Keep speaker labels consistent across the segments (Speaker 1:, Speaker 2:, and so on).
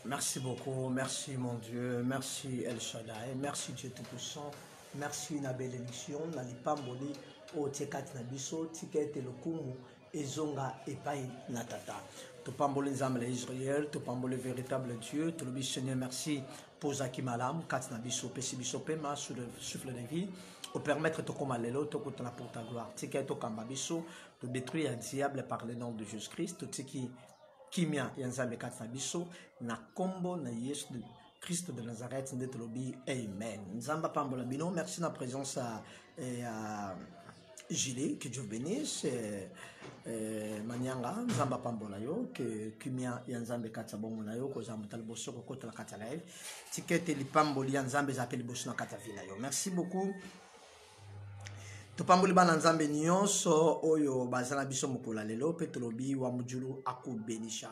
Speaker 1: Merci beaucoup, merci mon Dieu, merci El Shaddai, merci Dieu Tout-Puissant, merci une bénédiction, Nalipamboli, o Tekati Nabiso, Tikete Lokumu, Ezonga Epai Natata. Tupamboli Nzambe Israël, Tupamboli véritable Dieu, Tulubi Seigneur, merci pour Zaki Malam, Kat Nabiso, Pesibiso Pema, sous le souffle de vie, au permettre de Komalelo, Tokutana pour ta gloire, Tikete Kambabiso, de détruire un diable par le nom de Jésus-Christ, Tiki. Kimia yanzambe kati na biso na kombo na Yesu Christ de Nazareth ndetolobi amen. Nzamba pambola bino, merci na présence à Gilet, que Dieu bénisse. Manyanga nzamba pambola yo que Kimia yanzambe kati bomo na yo ko zamutala boso ko kota la kati live. Tikete lipamboli yanzambe zapeli boso na kati vina yo. Merci beaucoup. Topamboli bana nzambe nyonso oyo bazana biso mokolo lelo pe tolobi wa mujulu akubenisha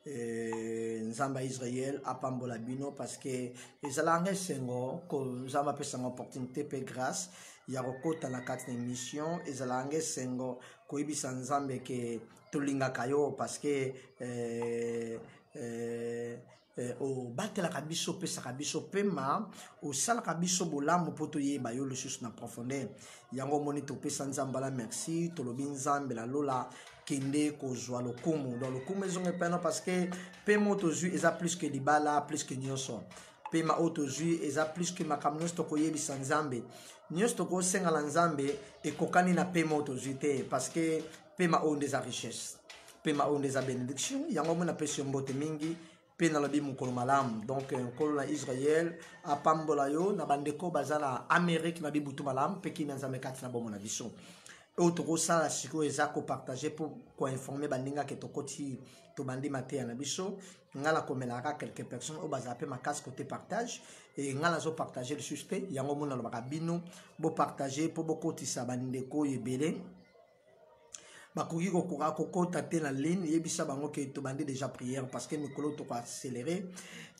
Speaker 1: nzamba Israël apambola bino parce que ezalanga sengo ko nzamba pesa opportunité pe grâce ya kokota na kati na émission ezalanga sengo ko ibisa nzambe ke tolinga kayo parce que o batela kabiso pesa kabiso pema o sala kabiso bolambo poto yeba yo le sus na profondeur yango moni to pesa nzamba la merci to lobi nzambe la lola kende ko zwa lokumu dans lokumu ezonge pena parce que pema to zu eza plus que libala plus que nyoso pema auto zu eza plus que makamnos to koyebisa nzambe nyos to ko senga la nzambe e kokani na pema auto zu te parce que pema on des richesse pema on des bénédiction yango mona pesa mbote mingi na lobi mukolo malam donc nkolo na Israël apambola yo na bandeko bazala Amérique na bibutu malam peki na nzambe kati na bomo na biso auto ko sala siko ezako partager pour ko informer bandinga ke tokoti to bandi maté na biso ngala komelaka quelques personnes au bazape makas côté partage et ngala zo partager le susté yango mona lo bakabino bo partager pour bokotisa bandeko yebele bakoki kokora kokota te na ligne yebisa bango ke tobandi déjà prière parce que mikolo toko accélérer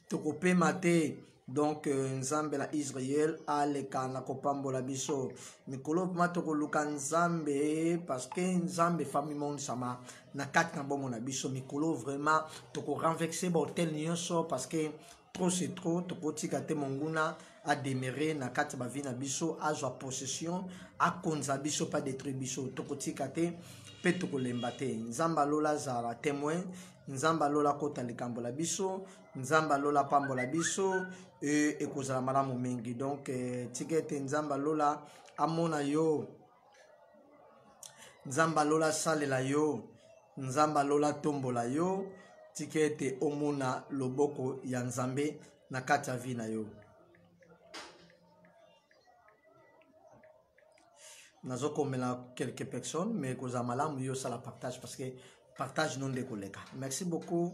Speaker 1: toko pema te donc nzambe la Israël aleka na kopambola biso mikolo ma toko luka nzambe parce que nzambe famille monde sama na kati na bomo na biso mikolo vraiment toko renverser ba hôtel nyonso parce que trop c'est trop toko tika te monguna a demeurer na kati ba vie na biso a joa possession a konza biso pas détruire biso toko tika te pe tokolemba te nzamba lola zala témoin nzamba lola kota likambo la biso nzamba lola pambola biso ekozala malamu mingi donc tikete nzamba lola amona yo nzamba lola salela yo nzamba lola tombola yo tikete omona loboko ya nzambe na kati ya vie na yo. Nazo komela quelques personnes mais koza malamu yo sala partage parce que partage non de koleka. Merci beaucoup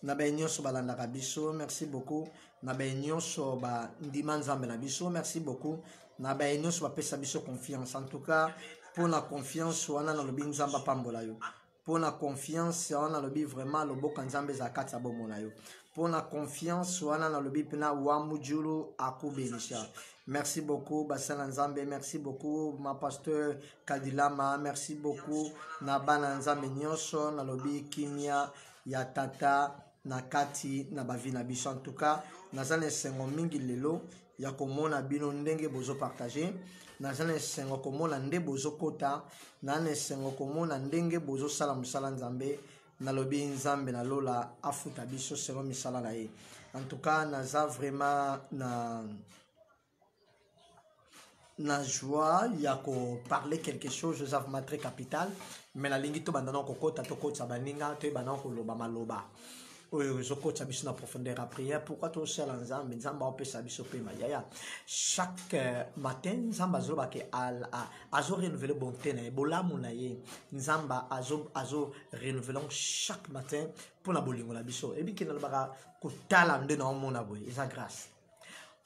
Speaker 1: na ba nyonso balanda biso, merci beaucoup na ba nyonso ba ndima nzambe na biso, merci beaucoup na ba nyonso ba pesa biso confiance. En tout cas pour la confiance wana na lobi nzamba pambola yo, pour la confiance wana lobi vraiment loboka nzambe zakati abomona yo, pour la confiance wana na lobi pena wa mujulu akubenisha. Merci beaucoup Basana Nzambe, merci beaucoup ma pasteur Kadilama, merci beaucoup na bana Nzambe nyonso na lobi kimia ya tata na kati na bavina biso. En tout cas nazana sengo mingi lelo ya komona bino ndenge bozo partager, nazana sengo komona nde bozo kota, na sengo komona ndenge bozo sala musala Nzambe na lobi Nzambe na lola afuta biso selon misala na ye. En tout cas naza vraiment na joie ya ko parler quelque chose je savais très capital mais la lingi to bandana ko kota to kota baninga to bandana ko loba maloba oyo zo kota biso na profondeur à prière pourquoi to sala nzambe nzamba opesa biso pe mayaya chaque matin nzamba zoba ke azo renouveler bonté na bolamu na ye nzamba azo renouveler chaque matin pour la bolingo na biso et bi ke na baka ko tala nde na omona boy eza grâce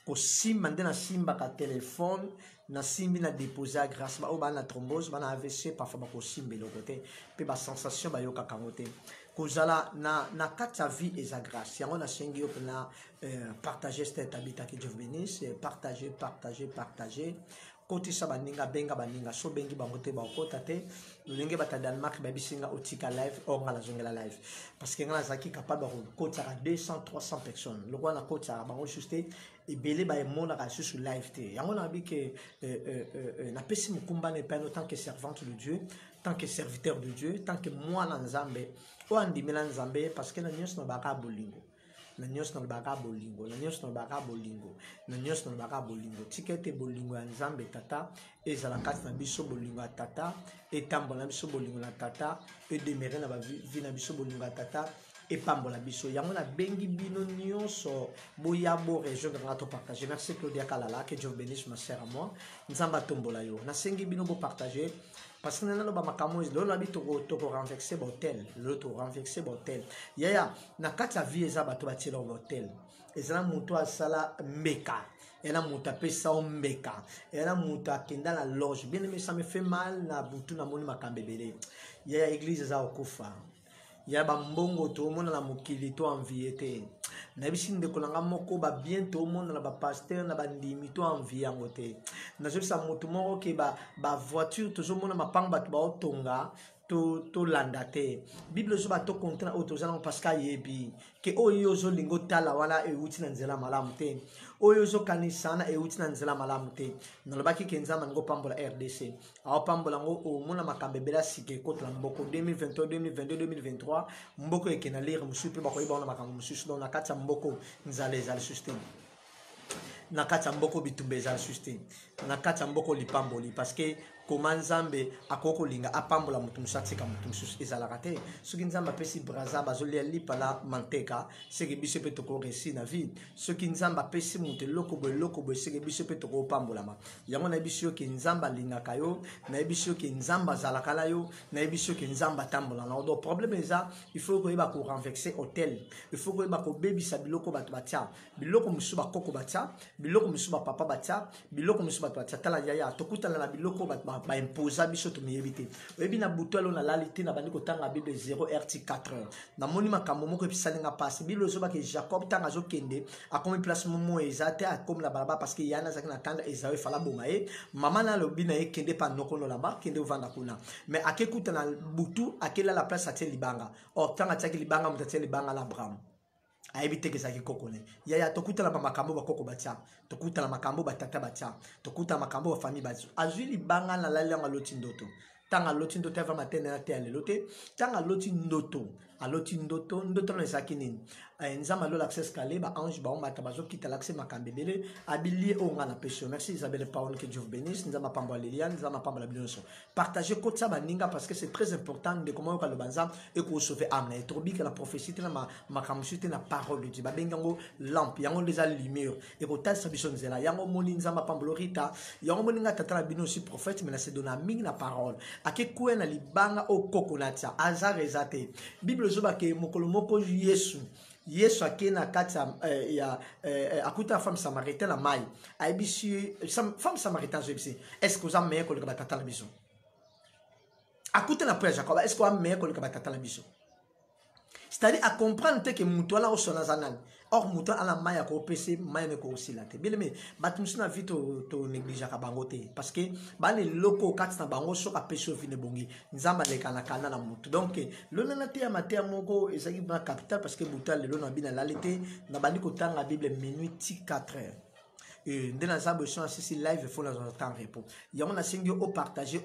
Speaker 1: ko simba nde na simba ka téléphone na simbi na déposer à grâce ba o ba na thrombose ba na AVC parfois ba ko simbe le côté pe ba sensation ba yo ka kangote ko zala na kati ya vie eza grâce yango na sengi yo na partager cette habitat que Dieu bénisse partager kotisa baninga benga baninga so bengi bango te bakota te lolenge bata Danemark babisinga otika live or ngala zongela live parce que ngala zaki capable de kota 200 300 personnes le roi na kota bango juste et belé ba mona ka sur live te yango na bi que na pesi mukumba ne pas tant que servante de Dieu tant que serviteur de Dieu tant que moi na Nzambe o andimela Nzambe parce que na nyos na baka bolingo na nyos na baka bolingo na nyos na baka bolingo na nyos na baka bolingo tikete bolingo ya Nzambe tata ezala kati na biso bolingo ya tata etambola biso bolingo na tata e demeurer na ba vie na biso bolingo ya tata et pambola biso yango na bengi bino nyonso boya bo région de ngato partager merci Claudia Kalala que Dieu bénisse ma sœur à moi Nzamba tombola yo na sengi bino bo partager parce que nana ba makamo is lo habito to renverser botel lo to renverser botel yaya na kati ya vie eza bato batira botel ezala muto asala mbeka ela muto apesa mbeka ela muto akenda la loge bien aimé ça me fait mal na butu na moni makambebele yaya église za okufa ya bambongo to mona na mokili to envie te na bisi ndeko nanga moko ba bientôt mona na ba pasteur na bandimi to envie yango te na zobisa mutu moko ke ba voiture to zo mona mapanga bato ba otonga to landa te bible zo ba to kontra auto zana parce que yebi ke oyo zo lingo tala wala e uti na nzela malamu te oyo zo kanisana e uti na nzela malamu te na lobaki ke nzama ngo pambola RDC a pambola ngo o mona makambebela sike kotla mboko 2022 2022 2023 mboko e kena lire musupe ba koyiba na makambo mususu na kati ya mboko nzale za system na kati ya mboko bitumbe za system na kati ya mboko lipamboli parce que comment Nzambe akoko linga apambola mutu musatika mutu mususu ezalaka te soki Nzambe apesi braza bazolia lipala manteka seke biso pe toko resi na vie soki Nzambe apesi mutu loko boy seke biso pe toko pambolama yango na biso ke Nzambe alingaka yo na biso ke Nzambe azalaka la yo na biso ke Nzambe atambola na do problème eza il faut ko yeba ko renverser hôtel il faut ko yeba ko bebisa biloko bato batia biloko musu bakoko batia biloko musu ba papa batia biloko musu bato batia tala yaya tokutana na biloko bato ba imposa biso to miyebite oyebi na butu alo na lalite na bandi kotanga bible 0 rt 4 heures na moni makambo moko episalinga pasi bible zo ba ke Jacob tanga zo kende akomi place momo ezate akomi na balaba parce que yana zaki na tanda ezawe fala boma e mama na lobi na ye kende pa nokono lamba kende ovanda kuna mais akekuta na butu akela la place atie libanga or tanga tiaki libanga mutatie libanga la Abraham aibite ke zaki kokone yaya tokuta la makambo bakoko batia tokuta la makambo batata batia tokuta makambo ba famille batia azuli banga na lalanga loti ndoto tanga loti ndoto ava matene na te alelote tanga loti ndoto aloti ndoto na zaki nini Nzama lo l'accès calé ba ange ba on mata bazo kita l'accès makambebele abilié on na péché merci Isabelle Paul que Dieu vous bénisse Nzama pamba Liliane Nzama pamba la bilonso partagez kotsa baninga parce que c'est très important de comment ka le banza et ko sauver âme et trobi que la prophétie na makamsuite na parole de Dieu ba bengango lampe yango les lumière et ko tasa biso nzela yango moni Nzama pamba lorita yango moni nga tata bino aussi prophète mais na se donna mingi na parole ake kuena libanga o kokonatia azar ezate bible zo ba ke mokolo moko Yesu akena kati ya akuta femme samaritaine na mai aibisi femme samaritaine zebisi est-ce que vous avez meilleur que le batata la biso akuta na prêtre Jacob est-ce que vous avez meilleur que le batata la biso c'est-à-dire à comprendre que muto ala osona zanan or muto ala mai ko pese mai ne ko osila te bileme batumsi na vito to négligera ka bango te parce que bale loko kati na bango so ka pese ofine bongi nzamba le kana kana na muto donc le na te ya mater moko ezaki ba capital parce que muto le lo na bina lalite na bandi ko tanga bible minuit 4 heures et dans la salle si live il faut la temps repos il y a on a singué au partager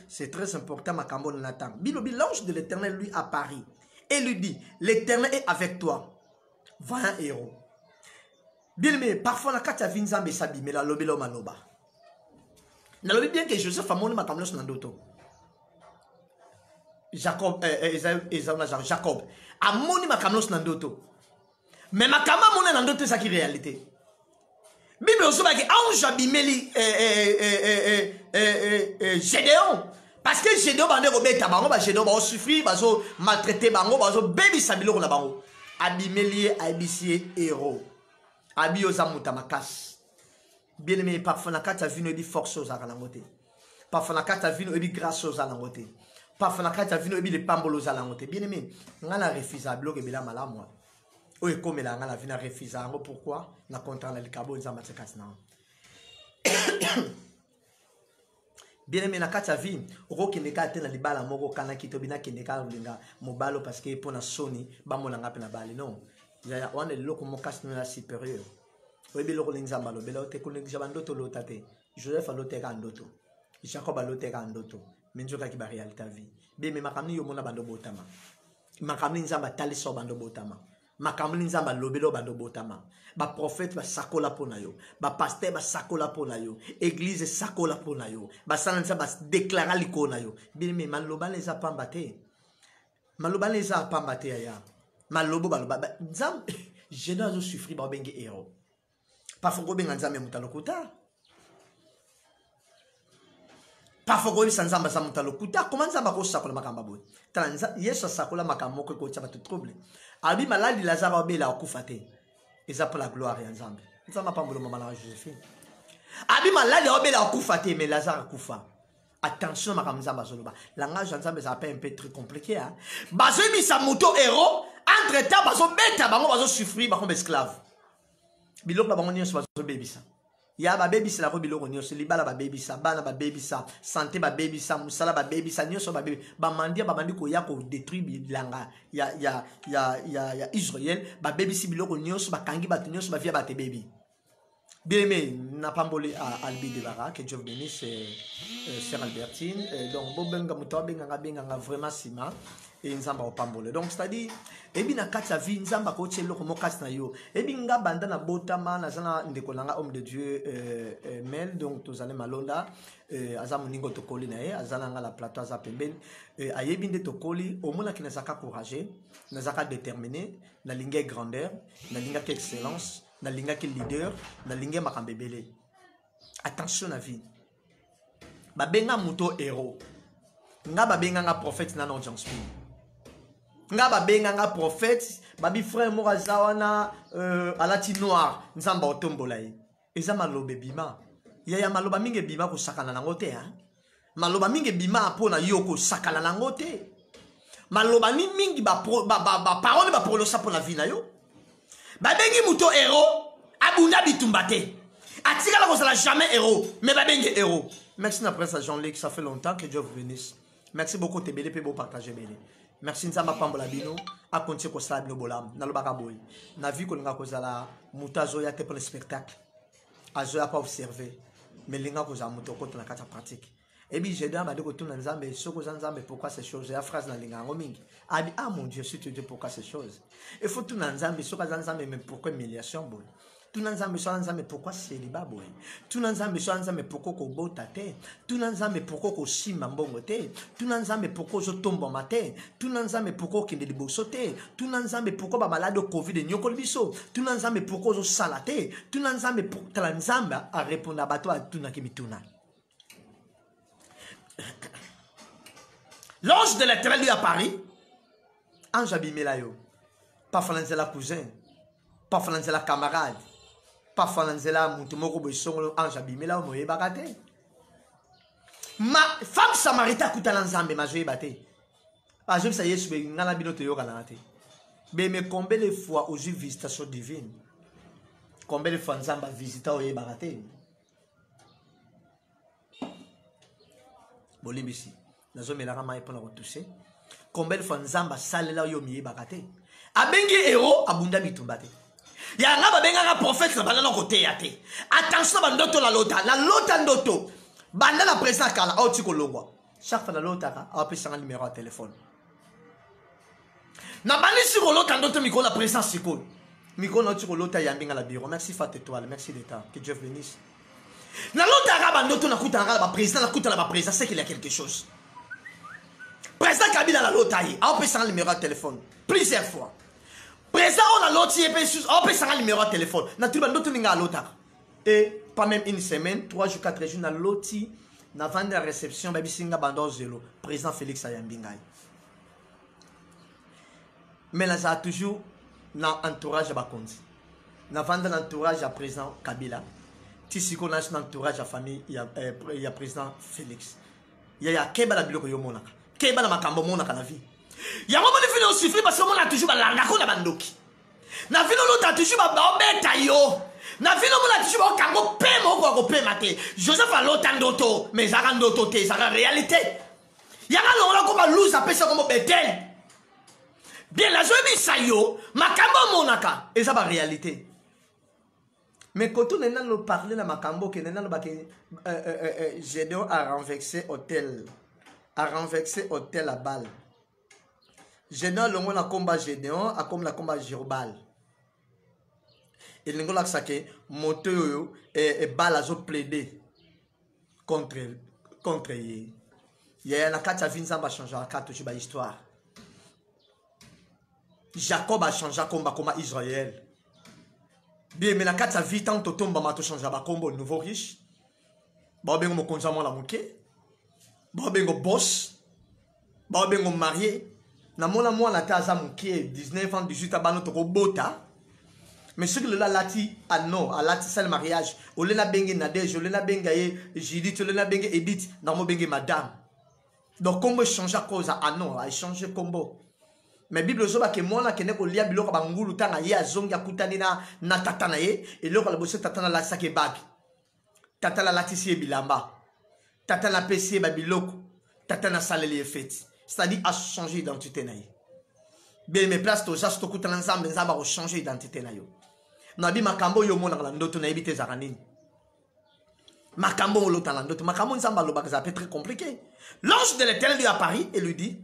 Speaker 1: c'est très important ma cambo na temps bilobi l'ange de l'Éternel lui apparaît et lui dit l'Éternel est avec toi va un héros bien mais parfois la kata vinzambe sabi mais la lobelo maloba na lobi bien que Joseph a moni makamlo na ndoto Jacob Jacob a moni makamlo na ndoto mais makama moni na ndoto c'est qui réalité Bible aussi que ange abimeli Gédéon parce que Gédéon bande robeta bango ba Gédéon ba souffrir ba so maltraiter bango ba so baby sabilo na bango abimeli abisier héros abi ozamuta makas bien aimé parfois na kata vino ebi force aux alangote parfois na kata vino ebi grâce aux alangote parfois na kata vino ebi le pambolo aux alangote bien aimé ngala refusable ke bila malamu oye comme la ngala vina refusable pourquoi na contrat la likabo nzamba tsekasna bien aimé na kata vie oko kineka te na libala moko kana kito bina kineka ulinga mobalo parce que pour na soni ba molanga pe na bali non ya on est loko mo kas na supérieur oyebi loko linzamba lo bela te kuningisha bandoto lotate Joseph alote ka ndoto Jacob alote ka ndoto menjoka ki ba réalité vie bien mais makamni yo mona bando botama makamni nzamba taliso bando botama makamni nzamba lobelo bando botama ba prophète ba sakola pona yo ba pasteur ba sakola pona yo église sakola pona yo ba sananza ba déclarer likona yo bien mais maloba les apamba te maloba les apamba te ya malobo baloba nzam je dois souffrir ba bengi héros parfois ko benga nzambe mutalokuta parfois ko bisa nzamba za mutalokuta comment nzamba ko sakola makamba boy tanza yesu sakola makambo ko tsa ba tout trouble abi maladi lazaro obela akufa te eza pour la gloire ya nzambe nzamba pambolo mama na Joséphine abi maladi obela akufa te mais lazaro akufa attention makambo nzamba zoloba langage ya nzambe ça un peu très compliqué hein bazo misa moto héros entre temps bazo beta bango bazo souffrir ba comme esclave biloko na bango nyonso bazo bebisa ya ba baby la ko biloko nyonso libala ba baby sa bana ba baby sa santé ba baby sa musala ba baby sa nyonso ba baby ba mandi ko ya ko détruire bilanga ya Israël ba baby si biloko nyonso ba kangi ba nyonso ba via ba te baby bien aimé n'a pas mbolé à Albi de Bara que Dieu bénisse Sœur Albertine donc bobenga mutobe nga vraiment sima et nzamba opambole donc c'est-à-dire ebi na kati ya vie nzamba ko tshelo ko mokasi na yo ebi nga banda na botama na zana ndeko langa homme de Dieu Mel donc tozale malonda aza moningo tokoli na ye azala nga la plateau aza pembeni ayebi nde tokoli omona ki nazaka courageux nazaka déterminé na linga grandeur na linga excellence na linga ki leader na linga makambebele attention na vie babenga muto héros nga babenga nga prophète na audience nga babenga nga prophète babi frère morazawana alati noir nzamba otombola ye eza malobe bima ya maloba mingi bima ko sakana nango te hein maloba mingi bima pona yo ko sakana nango te maloba ni mingi ba parole ba prononcer pour la vie na yo babengi muto héros abunda bitumba te atikala ko sala jamais héros mais babengi héros merci na prince Jean-Luc ça fait longtemps que Dieu vous bénisse merci beaucoup tebele pe bo partager bele merci nzamba pambola bino a continuer ko sala bino bolam na lobaka boy na vie ko linga ko sala mutazo ya te pour le spectacle azo ya pas observer mais linga ko za muto ko na kata pratique et puis j'ai demandé ko tuna nzambe soko za nzambe pourquoi ces choses ya phrase na linga ngo mingi abi ah mon Dieu si tu dis pourquoi ces choses il faut tuna nzambe soko za nzambe mais pourquoi humiliation boy tuna nzambe so nzambe pourquoi célibat boy tuna nzambe so nzambe pourquoi ko bota te tuna nzambe pourquoi ko shima mbongo te tuna nzambe pourquoi zo tombo mate tuna nzambe pourquoi kende liboso te tuna nzambe pourquoi ba malade covid nyokol biso tuna nzambe pourquoi zo sala te tuna nzambe pour tala nzambe a répondre à bato a tuna ki bituna l'ange de l'Éternel lui à Paris ange abimela yo pas falanzela cousin pas falanzela camarade pas falanzela mutu moko boisongo ange abimela moye bakate ma femme samaritaine kutala nzambe majoye bate ajoye sa yesu be ngala bino to yoka na te be me combien de fois aux visitation divine combien de fois nzamba visita oye bakate bolimbisi nazo melaka mai pona ko toucher combien de fois nzamba salela yo miye bakate abengi héros abunda bitumba te ya nga babenga nga prophète na bana ko te ya te attention ba ndoto la lota ndoto banda la président kala au tiko longwa chaque fois la lota ka a pesa nga numéro de téléphone na bani siko lota ndoto miko la président siko miko na tiko lota ya mbinga la bureau merci Fat étoile merci d'état que Dieu bénisse na lota ka ba ndoto na kuta nga ba président na kuta la ba président c'est qu'il y a quelque chose président Kabila la lota yi a pesa nga numéro de téléphone plusieurs fois président on a l'autre on peut s'en numéro de téléphone na tout le monde a l'autre et pas même une semaine 3 jours 4 jours na l'autre na vendre la réception baby singa bando zéro président Félix Ayambingai mais là ça a toujours na entourage à Bakonzi na vendre l'entourage à président Kabila tisi qu'on a un entourage à famille il y a président Félix il y a keba la biloko yo monaka keba la makambo monaka na vie ya mama ne fini aussi parce que on a toujours balanga ko na bandoki na vino l'autre a toujours ba obeta yo na vino mona tishu ba kango pe moko ko pe mate Joseph alota ndoto mais zaka ndoto te zaka réalité yanga longola ko ba lose apesa ko betel bien la joie bisayo makambo monaka eza ba réalité mais quand on est nous parler na makambo que nena ba ke Gédéon a renversé hôtel à balle Gédéon longola combat Gédéon a comme la combat Jérobal et l'ingola sake moto et balle azo plaider contre il y a la carte vinza va changer la carte sur ba histoire Jacob a changé combat comme Israël bien mais la carte vie tant tomba ma to changer ba combo nouveau riche ba bengo mo konza mo la moké ba bengo boss ba bengo marié na mona mo la taza moké 19 ans 18 ans to ko bota mais ce que le lati ah non à lati c'est le mariage au le na bengue Nadège au le na bengue Judith au le na bengue Edith na mo bengue madame donc combo changer cause ah non a changer combo mais Bible zoba ke mona kene ko lia biloko bangulu tanga ye azongi akutani na tata na ye eloko la bosse tata na la sake bag tata la latisi e bilamba tata na pesi ba biloko tata na saleli e fete c'est-à-dire a changer identité na ye bien mes place to jasto kutana nzambe nzamba ko changer identité na yo na bi makambo yo mona la ndoto na ebite za kanini makambo lo tala ndoto makambo nzamba lo bakaza peut très compliqué l'ange de l'Éternel lui apparaît et lui dit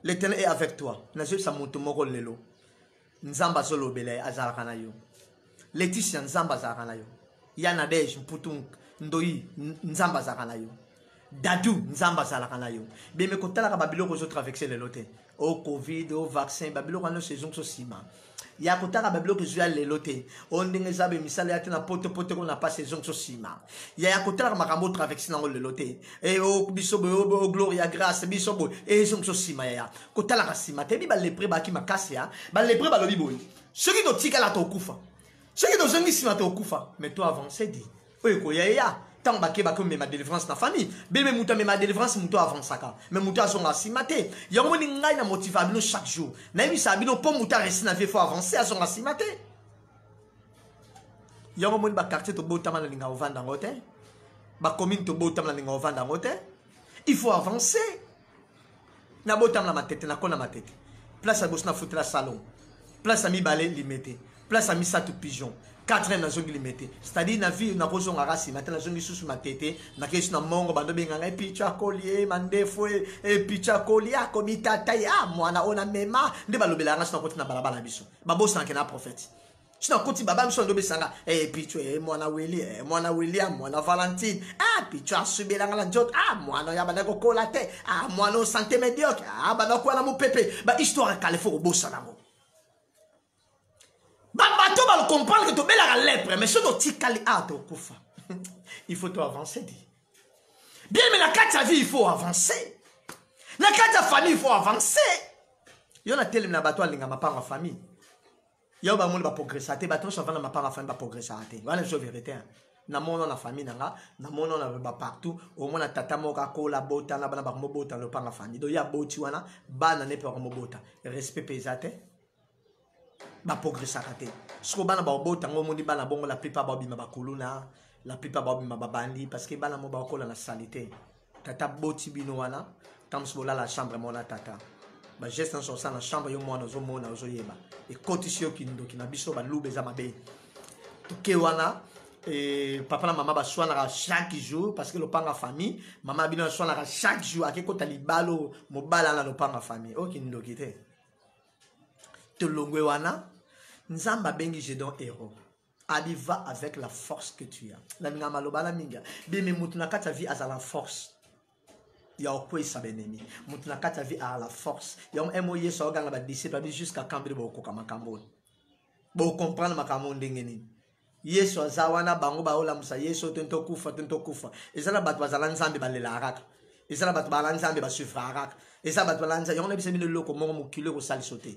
Speaker 1: l'Éternel est avec toi. Nazo sa moto moko lelo. Nzamba solo bele azalaka na yo. Laetitia nzamba azalaka na yo. Ya Nadège mputung ndoi nzamba azalaka na yo. Dadou nzamba azalaka na yo. Be me kotala ka babilo ko zo traverser le loté. Au Covid, au vaccin, babilo ko no saison so sima. Ya kotaka babilo ko zo ya le loté. O ndenge zabe misala ya tena pote ko na pas saison so sima. Ya kotala ka makambo traverser na le loté. Et au bisobo o gloria grâce bisobo et saison so sima ya. Kotala ka sima te bi ba lepre ba ki makasi ya. Ba lepre ba lobi boy. Ce qui do tika la to kufa. Ce qui do zengi sima to kufa. Mais toi avancer dit. Oye ko ya. Tant que je me ma délivrance na famille bébé muta me ma délivrance muto avansaka mais muto azonga simate yango ni ngai na motivabino chaque jour na yebi sabino po muta resi na vie faut avancer azonga simate yango moni ba quartier to botama na linga ovanda ngote ba commune to botama na linga ovanda ngote il faut avancer na botama na matete na kona matete place à bosna foutre la salon place à mi balé limité place à mi satu pigeon 4 ans na zongi limité c'est-à-dire na vie na kozonga rasi matin na zongi susu matete na kesu na mongo bando benganga picha collier mandefo e picha collier komita taya mwana ona mema nde balobela ngasi na koti na balabala biso babosa na prophète sina koti baba biso ndo besanga picho mwana Willy mwana William mwana Valentine picho asubela ngala njot mwana ya bana ko kola te mwana santé médiocre bana ko na mo pepe ba histoire kale fo bosa nango bato va le comprendre que tu es la lèpre, mais si tu es il faut avancer. Bien, mais la carte de vie, il faut avancer. La carte de famille, il faut avancer. Il y a tellement de bateaux qui ma part en famille. Il y a des gens qui progressent. Les bateaux qui ma part en famille progressent. Voilà la vérité. Na mono na famille nanga na mono na ba partout au moins na tata moka ko la bota na bana ba mo bota le pa na famille do ya boti wana bana ne pa mo bota respect pesate ba progresser raté ce que bana ba bota ngo moni bana bongo la plupart ba bima ba kuluna la plupart ba bima ba bandi parce que bana mo ba ko la salité tata boti bino wana tam so la chambre mona tata ba geste en ça na chambre yo mona zo mona zo yeba et cotisio kindo kina biso ba lube za mabe to ke wana et papa na maman ba soana chaque jour parce que le panga famille maman bino soana chaque jour akeko talibalo mo bala na le panga famille ok ndo kité te longwe wana nzamba bengi Gédéon héros abi va avec la force que tu as la minga maloba la minga bi me mutuna kata vie à la force ya okwe sa benemi mutuna kata vie à la force ya moye so ganga ba disciple jusqu'à cambre bo ko makambo bo comprendre makambo ndengeni Yesu azawana bango ba ola musa Yesu tento kufa ezala bat bazala nzambe balela araka ezala bat bala nzambe ba suivre araka ezala bat bala nzambe yona bisemi le loko mo mokile ko sali sauter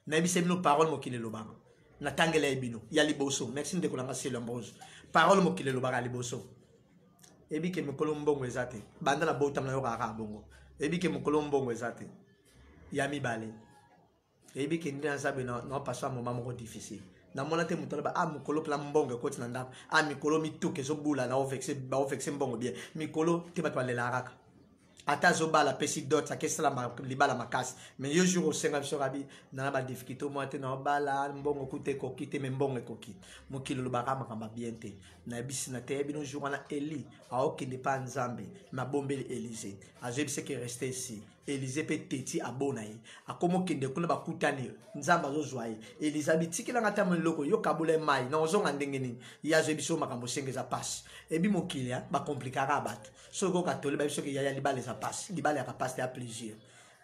Speaker 1: na bisemi no parole mokile lobanga na tangela ebino ya liboso merci ndeko langa c'est l'ambrose parole mokile lobanga liboso ebi ke mokolo mbongo ezate banda na botam na yo araka bongo ebi ke mokolo mbongo ezate ya mibale ebi ke ndi nzambe no passe un moment moko difficile na mona te muto ba mikolo plan mbongo ko tina ndako mikolo mituke zo bula na ovexé mbongo bien mikolo te bato balela raka ata zo bala pesi dot sa kesa la libala makasi mais yo jour au senga biso rabi na ba difficulté mo te na bala mbongo kute ko kite me mbongo ko kite mokilo lo baka makamba bien te na bisi na te bino jour na Eli a okinde pa nzambe ma bombeli Élysée a je sais que rester ici Élysée peut teti abonaye akomo kinde kuna bakutani nzamba zo zwaye Elizabeth tikila ngata moloko yo kabule mai na ozonga ndengeni ya je biso makambo sengeza passe ebi mokilia ba compliquera bat soko katole ba biso ke ya libala za passe libala ya passe ya plaisir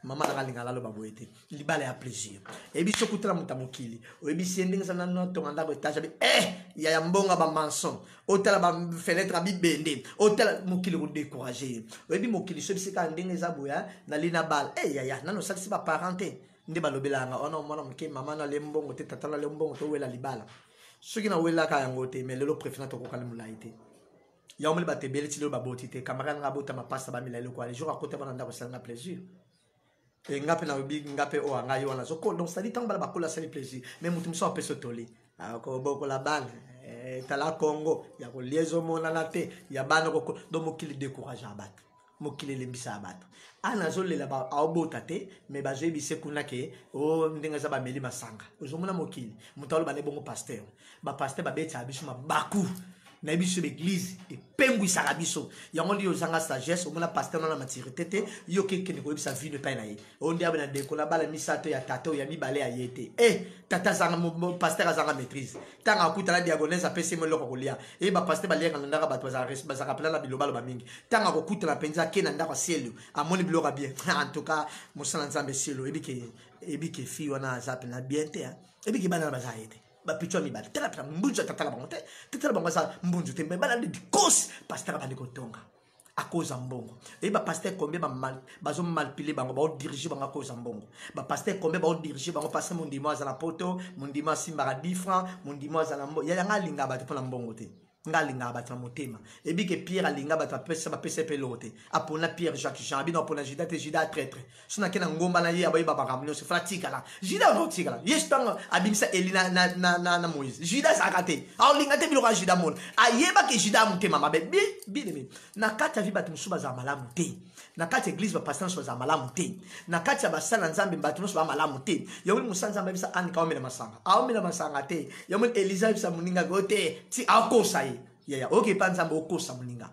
Speaker 1: mama na kalinga lalo baboete libala ya plaisir ebi soko tala mutamokili ebi sending sana no to nganda ko taja ya mbonga ba manson otala ba fenêtre bi bende otala mokili ko décourager ebi mokili so bisika ndenge za boya na lina bal ya nano salisi ba parenté ndi balobelanga ono mona mke mama na lembongo te tata na lembongo to wela libala soki na wela ka yango te mais lelo préférant to ko kala mulaite ya omeli ba tebeli ti lo ba botite camarade nga bota ma pasta ba milalo ko ali jour à côté bana ndako sala na plaisir ngape na obi ngape o anga yo na soko donc ça dit tant bala bakola sala plaisir mais mutum so apeso toli ko boko la balle tala Congo ya ko liezo mona na te ya bana ko do mokili décourage abat mokili lembisa abat ana zo lela ba abota te mais ba jebi se kuna ke o ndinga za ba meli masanga ozomona mokili mutalo ba ne bongo pasteur ba beti abisu mabaku na biso l'église et pengui sarabiso yango li ozanga sagesse omona pasteur na maturité te yo ke ne ko bisa vie ne pa na ye on dia bana de ko la bala misato ya tato ya mibale ya yete tata zanga pasteur azanga maîtrise tanga akuta la diagonese apese mo loko kolia ba pasteur balia kana ndaka bato za rappela la bilobalo ba mingi tanga ko kuta la penza ke na ndaka cielo amoni biloko bien en tout cas mosala nzambe cielo ebike fi wana za pena bien te ebike bana baza yete ba pichwa mi ba tela pra mbunjo tatala bango te tatala bango sa mbunjo te mbala de cause pasteur ba ndiko tonga a cause mbongo ba pasteur combien ba mal bazo mal pile bango ba diriger bango cause mbongo ba pasteur combien ba diriger bango passer mon dimanche za la poto mon dimanche simba 10 francs mon dimanche za la mbongo ya ngalinga ba te pona mbongo te ngalinga ba ta motema ebike Pierre alinga ba ta pesa ba pesa pelote apona Pierre Jacques Jean bino apona Judas te Judas traître sona kena ngomba na ye abayi baba kamno se fratika la Judas no tika la yestanga abimisa Elina na Moïse Judas akate alinga te bilo ka Judas mon ayeba ke Judas motema mabe bi na kata vi batu musuba za malamu te na kati église ba pasteur so za malamu te na kati ba sala nzambe batu so ba malamu te yawuli musanza mbisa anika omela masanga te yawuli Elizabeth sa muninga gote ti akosa ya oke panza okosa muninga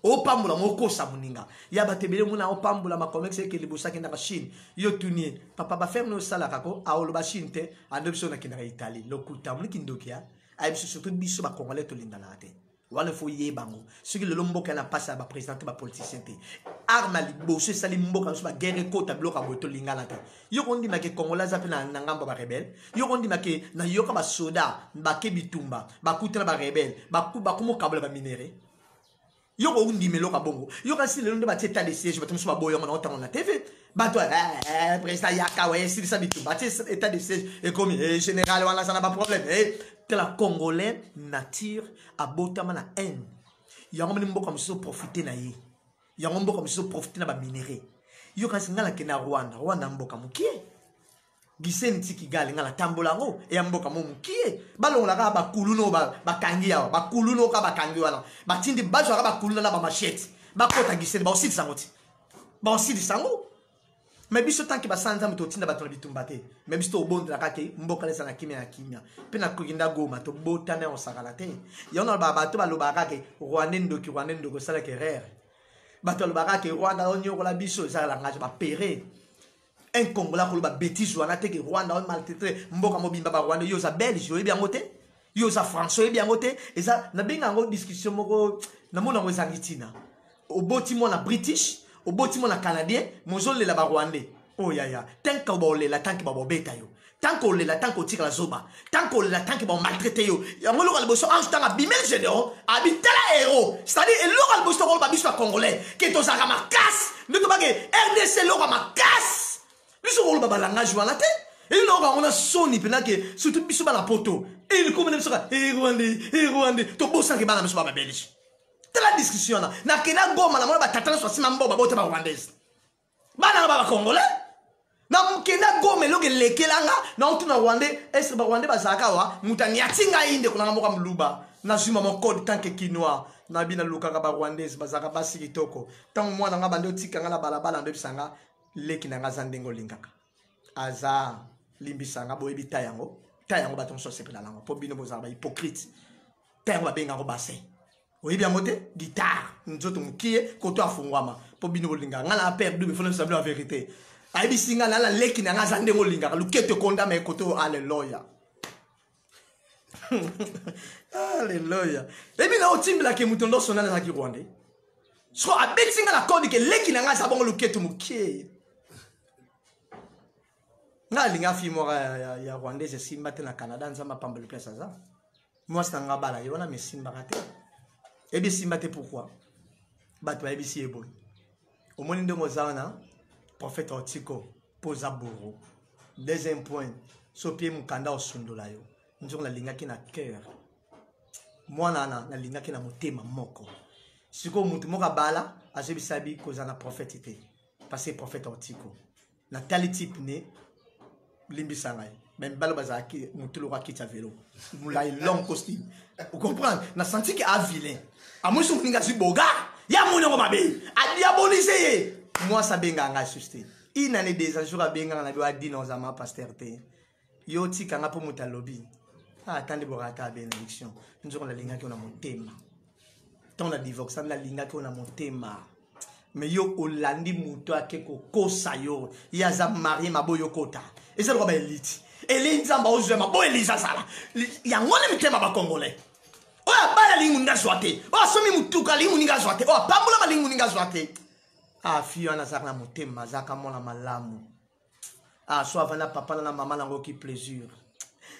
Speaker 1: opambula mokosa muninga ya batebele muna opambula makomexe ke libusa kinda ka Chine yo tunie papa ba ferme no sala kako aolo ba Chine te andobso na kinda Italie lokuta muliki ndokia ayibiso surtout biso ba congolais to lindana te wala fo yebango soki le lomboka na passa ba président ba politicien te arma liboso sali mboka so ba guerre ko tablo ka boto lingala te yo kondi make congolais ape na ngamba ba rebelle yo kondi make na yoka ba soda ba kebitumba ba kutela ba rebelle ba kumo kabla ba minere yo ko undi melo ka bongo yo ka si le ndo ba teta de siège ba tumso ba boyo na otango na TV ba to président yaka wa si ça bitumba état de siège et comme général wala ça n'a pas problème la congolais nature abotama na haine yango mini mboka mso profiter na ye yango mboka mso profiter na ba minéraux yo kasi ngala ke na Rwanda mboka mukie giseni tiki gali ngala tambola ngo e mboka mo mukie balonga ka ba kuluno ba kangi ya ba kuluno ka ba kangi wana ba tindi bazo ka ba kuluna na ba machete ba kota giseni ba osidi sango mais biso tanki basanza muto tinda batona bitumbate mais biso obondela kake mboka lesa na kimia pena kukinda goma to botana on sakalate yona bato baloba kake Rwanda ndoko sala kerere bato baloba kake Rwanda onyo la biso za langage ba pere un Congolais ko ba bêtise wana te ke Rwanda on maltraité mboka mobimba ba Rwanda yo za Belge yo bien ngote yo za Français bien ngote eza na benga ngo discussion moko na mona ngo za gitina oboti mo na British oboti mo na Canadien mozole la ba Rwandais oh ya tanka ba olela tanki ba bobeta yo tanko olela tanko tika la zoba tanko olela tanki ba maltraité yo yango lo ka boso ange tanga bimel général habitala héros c'est-à-dire lo ka boso ko ba biso congolais que to za ma casse ne to ba ke RDC lo ka ma casse biso ko ba langage wana te et lo ka ona soni pena ke surtout biso ba la poto et ko mena biso ka Rwandais to bosa ke bana biso ba Belge. La discussion na kena goma na mona ba tatana so sima mbo ba bote ba Rwandais bana ba Congolais na mkenda gome loke lekelanga na on tuna Rwandais est ba Rwandais bazaka wa mutani yatinga inde kuna moka mluba na zuma mon code tant que quinoa na bina lukaka ba Rwandais bazaka basi kitoko tant mwana nga bande otikanga na balabala ndo bisanga leki na ngaza ndengo lingaka aza limbisanga boyebi tayango baton so sepela lango po bino bozala ba hypocrite tayango benga ko bassin oyebi yango te guitare nzoto mukie koto afungwama po bino bolinga ngala perdu il faut savoir la vérité aibi singa na la leki na ngaza ndengo lingaka lukete konda me koto alleluia alleluia ebi na otimbila ke mutondo sonana na ki Rwandais so abetinga la code ke leki na ngaza bongo lukete mukie nga linga fi mo ya Rwandais simba te na Canada nzamba pambele place za moi c'est nga bala yona me simba kate ebi simba te pourquoi bat ba ebi si ebo au moins ndongo zana prophète Otiko posa boro deuxième point so pied mukanda osundola yo nzongo la linga ki na cœur moi na linga ki na motema moko siko mutu moka bala azebi sabi kozana prophète te parce que prophète Otiko na tali type ne limbisanga même balo bazaki mutulu kwa kita vélo mulai long costume vous comprenez na senti que a vilain a moi so ninga boga ya munongo mabe a diaboliser moi ça benga nga susté une année des jours a benga na doa dino za ma pasteur te yo tika nga po mutalobi attendez borata bénédiction nzoko la linga ki ona motema tant la divorce la linga ki ona motema mais yo olandi muto akeko kosa yo yaza mari maboyo kota et c'est le elite elinzamba ozema bo elisa sala ya ngone mitema ba congolais oya bala lingu nga zwate o somi mutuka lingu nga zwate o pambula malingu nga zwate fiyo ana zakana motema zaka mona malamu so avana papa na mama nango ki plaisir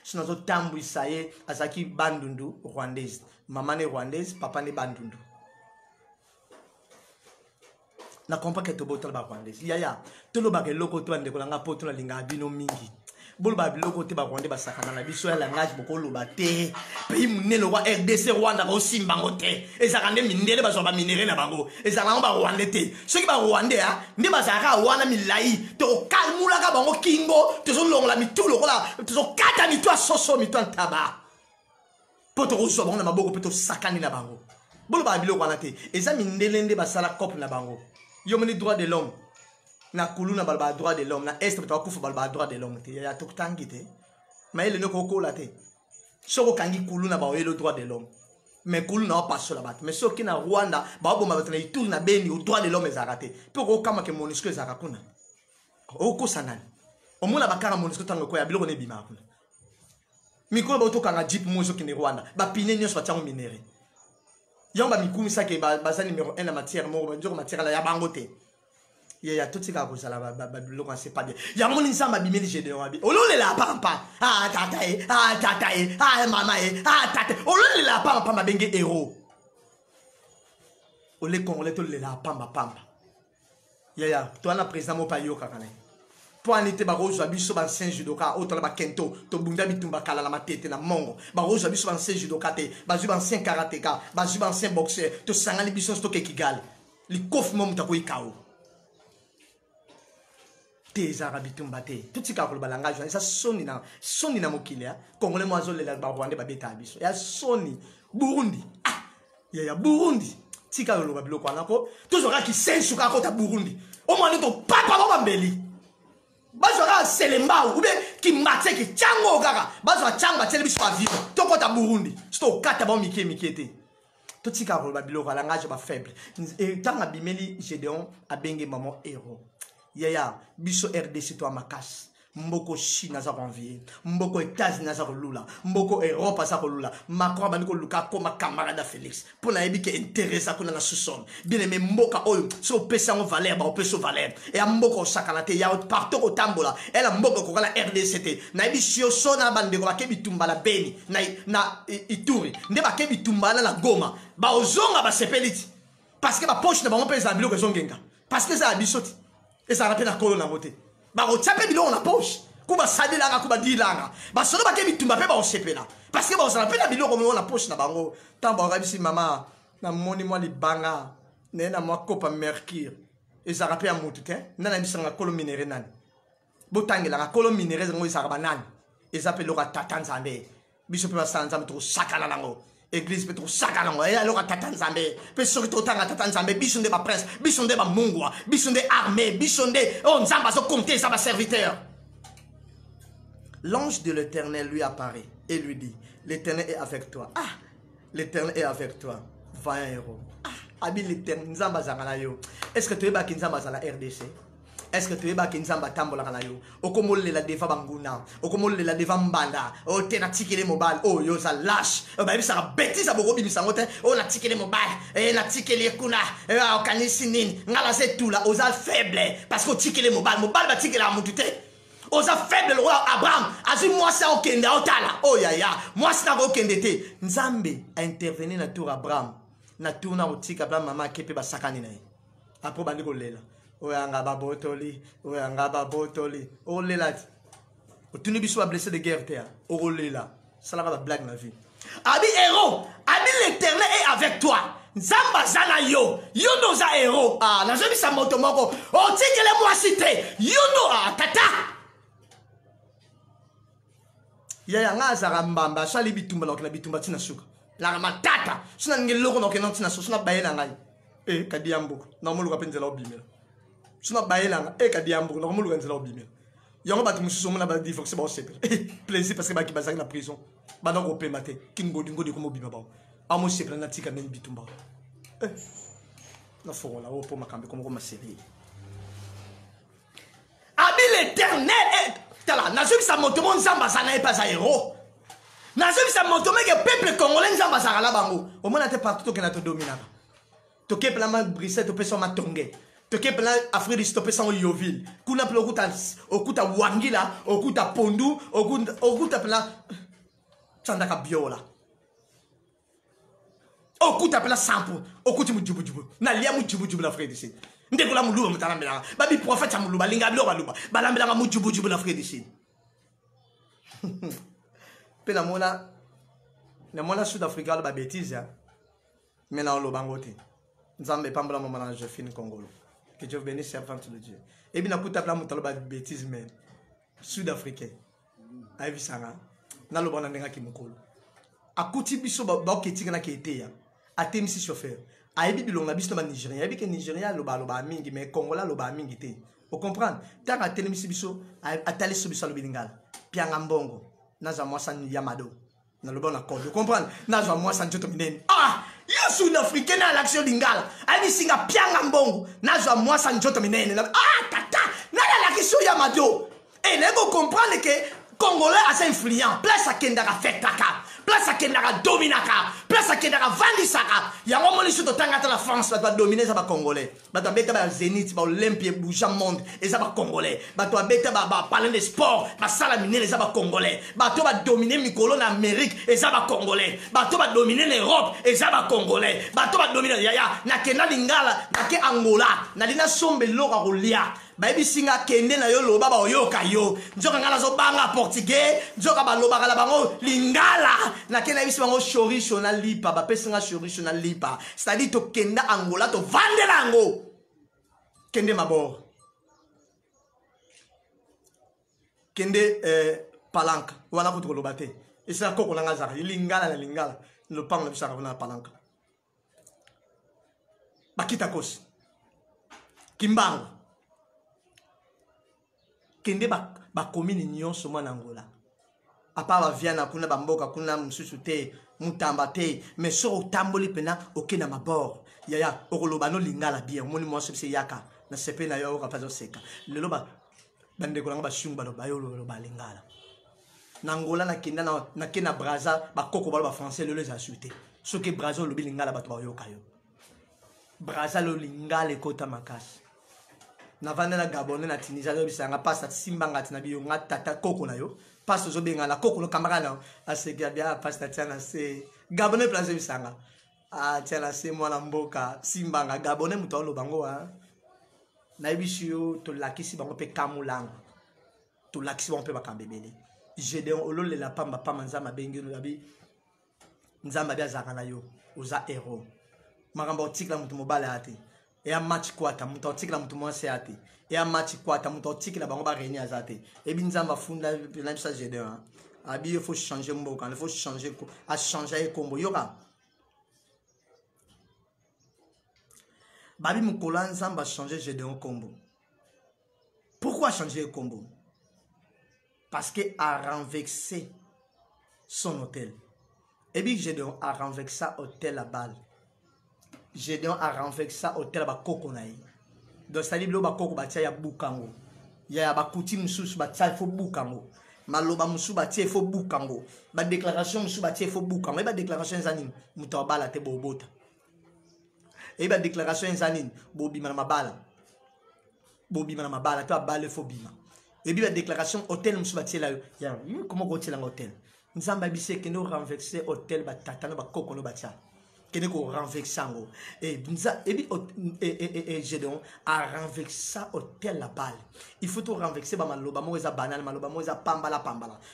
Speaker 1: sinon zo tambu isaye azaki bandundu rwandaise mama ne rwandaise papa ne bandundu na comprend que to botol ba rwandaise ya tolo ba ke loko to ande ko langa poto na linga bino mingi bolo ba biloko te ba rwandais ba sakana na biso ya langage bokolo ba te pays munelo wa RDC Rwanda ko simbango te ezakande mindele ba so ba minere na bango ezakanga ba rwandais te soki ba rwandais ndi ba saka wana milai to kalmula ka bango kingo to so longola mitulo kola to so kata mitu asoso mitu antaba poto ko so bango na maboko poto sakani na bango bolo ba biloko wana te eza mindele ndi ba sala cop na bango yo moni droit de l'homme na kuluna balba droit de l'homme na est peut kufa balba droit de l'homme te ya tokutangi te mais il ne ko la te soko kangi kuluna ba le droit de l'homme mais kuluna pas sur la bat mais soki na Rwanda ba bomba batna itour na beni au droit de l'homme ezarate pour ko kama ke monisco ezarakuna o ko sanani o mona bakara monisco tango ko ya biloko ne bima kuna mikolo ba to kanga jeep mo soki ne Rwanda ba pine nyo so tango minere yamba mikumisa ke baza numéro 1 na matière mo ba ndiro matière la ya bangote ya tout ka ko sala ba biloko c'est pas bien ya moni nsamba bimeli Gédéon abi olole la pampa tatae mamae tate olole la pampa mabenge héros ole congolais to le la pamba ya to na président mo pa yo kakane po anite ba rozo biso ba saint judoka o to ba kento to bunda bitumba kala na matete na mongo ba rozo biso ba saint judoka te ba zu ba saint karatéka ba zu ba saint boxeur to sangani biso to ke Kigali li kof mo mutako ikao des arabes tumbate tout ce qui a le langage ça soni na mokilia congolais moi zo le ba rwandais ba beta biso ya soni Burundi ya Burundi tika lo ba biloko anako toujours ki sensu ka kota Burundi o mwana to papa ba mbeli bazora selemba ou bien ki matse ki chango kaka bazora changa tele biso ba vivre to kota Burundi sto kata ba mikete tout ce qui a le biloko langage ba faible et tanga bimeli Gédéon abenge maman héros yaya biso RDC to makas mboko Chine za convier mboko États-Unis za kolula mboko Europe za kolula Macron bani ko luka koma camarade Félix pour na yebi ke intérêt kuna na sous-sol bien aimé mboka oyo so pesa en valeur ba pesa valeur et mboko sakalate ya partout ko tambola ela mboko ko kala RDC te na yebi sio sona bande ko bakebi tumbala beni na Ituri nde bakebi tumbala na Goma ba ozonga ba sepeliti parce que ba poche na bango pesa biloko zongenga parce que ça abisoti et ça rappelle la colonne à voter. Bah, on tape bilon la poche. Kuba sadi langa, kuba di langa. Bah, solo ba kebi tumba pe ba on sepe là. Parce que bah, on se rappelle la bilon comme on la poche na bango. Tant bah, on regarde ici maman. Na moni moi li banga. Ne na moi copa mercure. Et ça rappelle à mon tout hein. Nana bisanga colonne minérale nani. botangela kolo minéraux ngo isaka banani ezapelo ka tata nzambe biso pe basala nzambe to sakana nango église pe to sakana nango ya loka tata nzambe pe soki to tanga tata nzambe biso nde ba prince biso nde ba mungwa biso nde armée biso nde oh nzamba zo compter ça ba serviteur. L'ange de l'Éternel lui apparaît et lui dit, l'Éternel est avec toi. Ah, l'Éternel est avec toi. Va un héros. Ah, abi l'Éternel nzamba zangala yo. Est-ce que tu es ba kinzamba za la RDC? Est-ce que tu es ba kinzamba tambola kana yo? Okomole la deva banguna, okomole la deva mbanda, o tena tikele mobile, oh yo za lâche. Ba bisa bêtise aboko bimisa ngote, o na tikele mobile, na tikele kuna, o kanisi nini, ngala c'est tout là, oza faible parce que tikele mobile ba tikele amutute. Oza faible le roi Abraham, azi moi ça okende otala. Oh ya ya, moi ça okende te. Nzambe a intervenu na tour Abraham. Na tour na otika Abraham mama kepe ba sakani na ye. Après bandi ko lela. Oyanga ba botoli, oyanga ba botoli. O lela. Otuni biso ba blessé de guerre terre. O lela. Ça la ba blague na vie. Abi héros, abi l'Éternel est avec toi. Nzamba zana yo, yo no za héros. Ah, na zobi sa moto moko. O tikele moi cité. Yo no tata. Yaya nga azara mbamba sali bitumba na bitumba tina suka la matata sina ngeloko na kena tina sona bayela ngai kadiambo na moluka penzela obimela sina bayela nga kadiambo na moluka nzela obimela yango batu mususu mona ba divorce ba osepela plaisir parce que ba ki bazaki na prison ba na ko pema te kingodi ngodi ko mobima ba amo sepela na tika men bitumba na fola o po makambe comme ma série abi l'Éternel tala nazoki sa motomo nzamba sana pas a héros nazoki sa motomo ke peuple congolais nzamba sa la bango au moins te partout que na to domina to ke plan ma Bruxelles to pesa ma tongue to ke plan Afrique du stopper sans Yoville kuna plo okuta wangila okuta pondu okuta plan tsandaka biola okuta plan sampo okuti mujubujubu na lia mujubujubu la Afrique du Sud. Ndeko la muluba mutalambela babi prophète ya muluba linga bilo baluba balambela nga mujubujubu la Afrique du Sud. Pe na mona Sud-Africa ba bêtise mais na lo bangote nzambe pambala mama na Josephine Kongolo que Dieu bénisse servante de Dieu et bien akuta pla mutalo ba bêtise mais Sud-Africain ayi sanga na lo bana ndenga kimukolo akuti biso ba oketika na keteya atemisi chauffeur ayebi bilonga biso ba Nigeria ayebi ke Nigeria loba mingi mais Congola loba mingi te o comprendre taka telemisi biso atali so biso lo bilingala pianga mbongo naza mwasa yamado na loba na code comprendre naza mwasa njoto minene ya Sud-Africain na l'action lingala ayebi singa pianga mbongo naza mwasa njoto minene tata na l'action yamado et nego comprendre que Congolais assez influent place à kendaka fetaka place à kendaka dominaka place à kendaka vandisaka yango moni surtout tangata la France va dominer ça ba Congolais ba beta ba Zénith ba Olympie bouger monde et ça ba Congolais ba to beta ba parler de sport ba sala miner ça ba Congolais ba to ba dominer mikolo na Amérique et ça ba Congolais ba to ba dominer l'Europe et ça ba Congolais ba to ba dominer yaya na kenda lingala na ke Angola na dina sombe loka rolia baby singa kende na yo loba ba oyoka yo njoka ngala zo banga portugais njoka ba loba kala bango lingala na kena bisi bango chorisho na lipa ba pesinga chorisho na lipa c'est-à-dire to kenda Angola to vandela ngo kende mabor kende palanka wana ko to loba te isa ko ko nga zaka lingala na lingala lo panga bisa ka na palanka bakita kosi kimbango kende ba commune nyonso mwana Angola apa ba viana kuna bamboka kuna msusu te mutamba te mais so otamboli pena okena mabor yaya okoloba no lingala bien moni mo se yaka na sepe na yo ka pazo seka lelo ba bande ko nga ba shungu ba yo lo ba lingala na Angola na kenda na kena Brazza ba koko ba français lelo za suite so ke Brazza lo bilingala ba to ba yo kayo Brazza lo lingala ekota makasi na vanda na Gabon na Tunisia zo bisanga pasta simbanga tina biyo ngata koko na yo pasta zo benga na koko no kamera na asega bia pasta tiana se Gabon place bisanga tiana se mwana mboka simbanga Gabon muto lo bango na ibisio to lakisi bango pe kamulango to lakisi bango pe bakambebele Gédéon olole la pamba nzamba bengi no abi nzamba bia zaka na yo oza héros makambo otikla mutu mobala ate et un match kwata muta otikila mutu mwase ate et un match kwata muta otikila bango ba réunir azate et binzamba funda na ça Gédéon abi il faut changer mboka il faut changer à changer kombo yoka babi mukola nzamba changer Gédéon kombo. Pourquoi changer kombo? Parce que a renversé son hôtel. Et bien Gédéon a renversé hôtel à balle. Gédéon a renversé hôtel à Kokonaï. Donc c'est-à-dire que Bakoko batia ya bukango. Ya bakuti mususu batia il faut bukango. Maloba musu batia il faut bukango. Ba déclaration musu batia il faut bukango. Et ba déclaration zanine muta bala te bobota. Et ba déclaration zanine bobi mana mabala. Bobi mana mabala to bala il faut bima. Et bien la déclaration hôtel musu batia là ya comment go tiela hôtel. Nzamba bise que nous renverser hôtel ba tatana ba kokono batia. Kene ko renverser ngo et Gédéon a renversé hôtel la balle. Il faut tout renverser ba maloba moza banal maloba moza pambala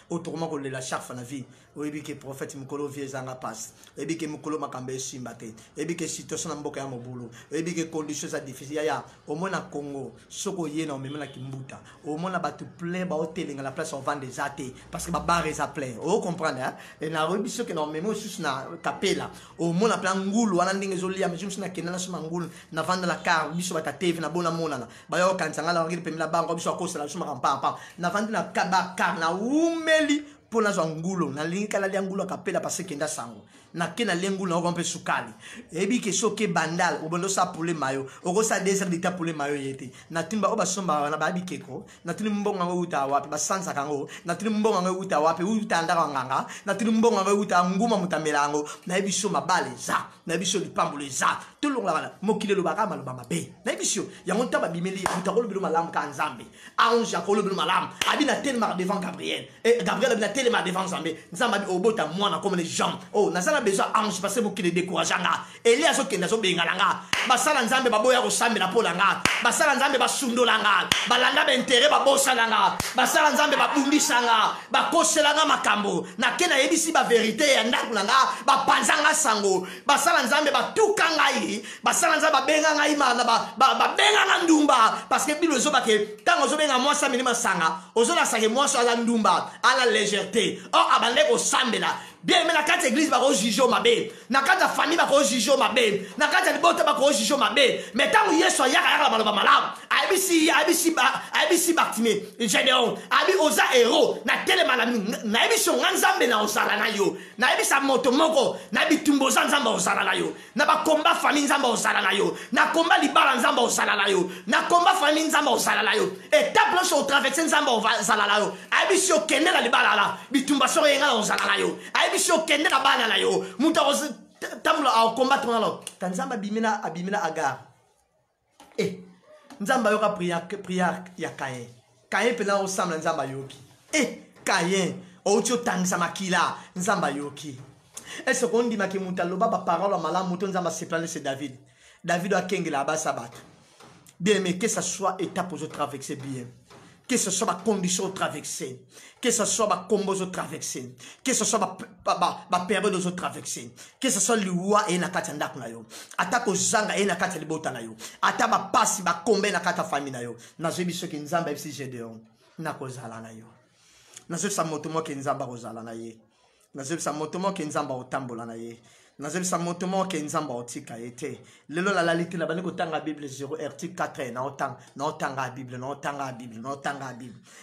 Speaker 1: autrement que la chafe na vie. Oyebi que prophète mukolo vie zanga passe. Oyebi que mukolo makambe simbate. Oyebi que situation na mboka ya mobulu. Oyebi que conditions za difficile ya au moins na Congo soko yena même na kimbuta. Au moins na batu plein ba hôtel na la place on vend des athées parce que ba bar est plein. Vous comprenez hein? Et na rebiso que normalement sous na capella. Au moins na ngulu wana ndenge zolia mjumsi na kenana suma ngulu na vanda la car biso bata TV na bona monana bayo kantsanga la ngiri pemila bango biso akosela suma kampa na vanda na kaba car na umeli pona zo ngulu na linka la ngulu akapela parce kenda sango na kena lengu na rompe sukali ebi ke soke bandal obondo sa pule mayo oko sa desert dita pule mayo yete na timba oba somba na babi keko na tini mbonga ngo uta wapi basansa kango na tini mbonga ngo uta wapi uta ndaka nganga na tini mbonga ngo uta nguma mutamelango na ebi so mabale za na ebi so lipambule za tolonga mokile lo baka malo mabe na ebi so ya monta ba bimeli utakolo bilo malam ka nzambe ange akolo bilo malam abi na tellement devant Gabriel et Gabriel abi na tellement devant Nzambe nzambe obota mwana comme les gens oh na besoin ange parce que vous qui le décourageanga Elias so kenda so bengalanga basala nzambe baboya ko sambela polanga basala nzambe basundolanga balanda ba intérêt babosalanga basala nzambe babumbisanga bakoselanga makambo na kena yebisi ba vérité ya ndakulanga bapanzanga sango basala nzambe batukanga yi basala nzambe babenganga imana babenganga ndumba parce que bilo zo bake tango zo benga mwasa minima sanga ozo la sake mwasa ala ndumba ala légèreté oh abande ko sambela bien mais na kati église ba ko jijo mabe na kati famille ba ko jijo mabe na kati libota ba ko jijo mabe mais tango yeso yaka maloba malam abisi Bartimée Gédéon abi oza héros na telema na ebiso nzambe na osala na yo na ebisa moto moko na bitumbo nzambe osala na yo na ba combat famille nzambe osala na yo na combat libala nzambe osala na yo na combat famille nzambe osala na yo étape blanche au traverser nzambe osala na yo abiso kende na libala la bitumba so yenga osala na yo abiso kende na bana na yo muta tamula au combattre na lo tanzamba abimina agar nzamba yoka prière ya Caïn. Caïn pena ensemble nzamba yoki. Caïn otio tangisa makila nzamba yoki. Est-ce qu'on dit que mutaloba ba parole mala muto nzamba se planer c'est David. David a kengela ba sabat. Bien mais que ça soit étape aux traverser bien. Que ce soit ma condition traversée, que ce soit ma combo traversée, que ce soit ma période aux traversée, que ce soit le roi et la katanda na yo, attaque aux zanga et la katali bota na yo, attaque ma passe ma combe na kata famille na yo, na zebi ce qui nzamba fc Gédéon, na kozala na yo, na zebi sa motomo qui nzamba kozala na ye, na zebi sa motomo qui nzamba otambola na ye. Nazebi sa motomo ke nzamba otika ete lelo la lalite la bani ko tanga Bible 0 article 4 na otanga Bible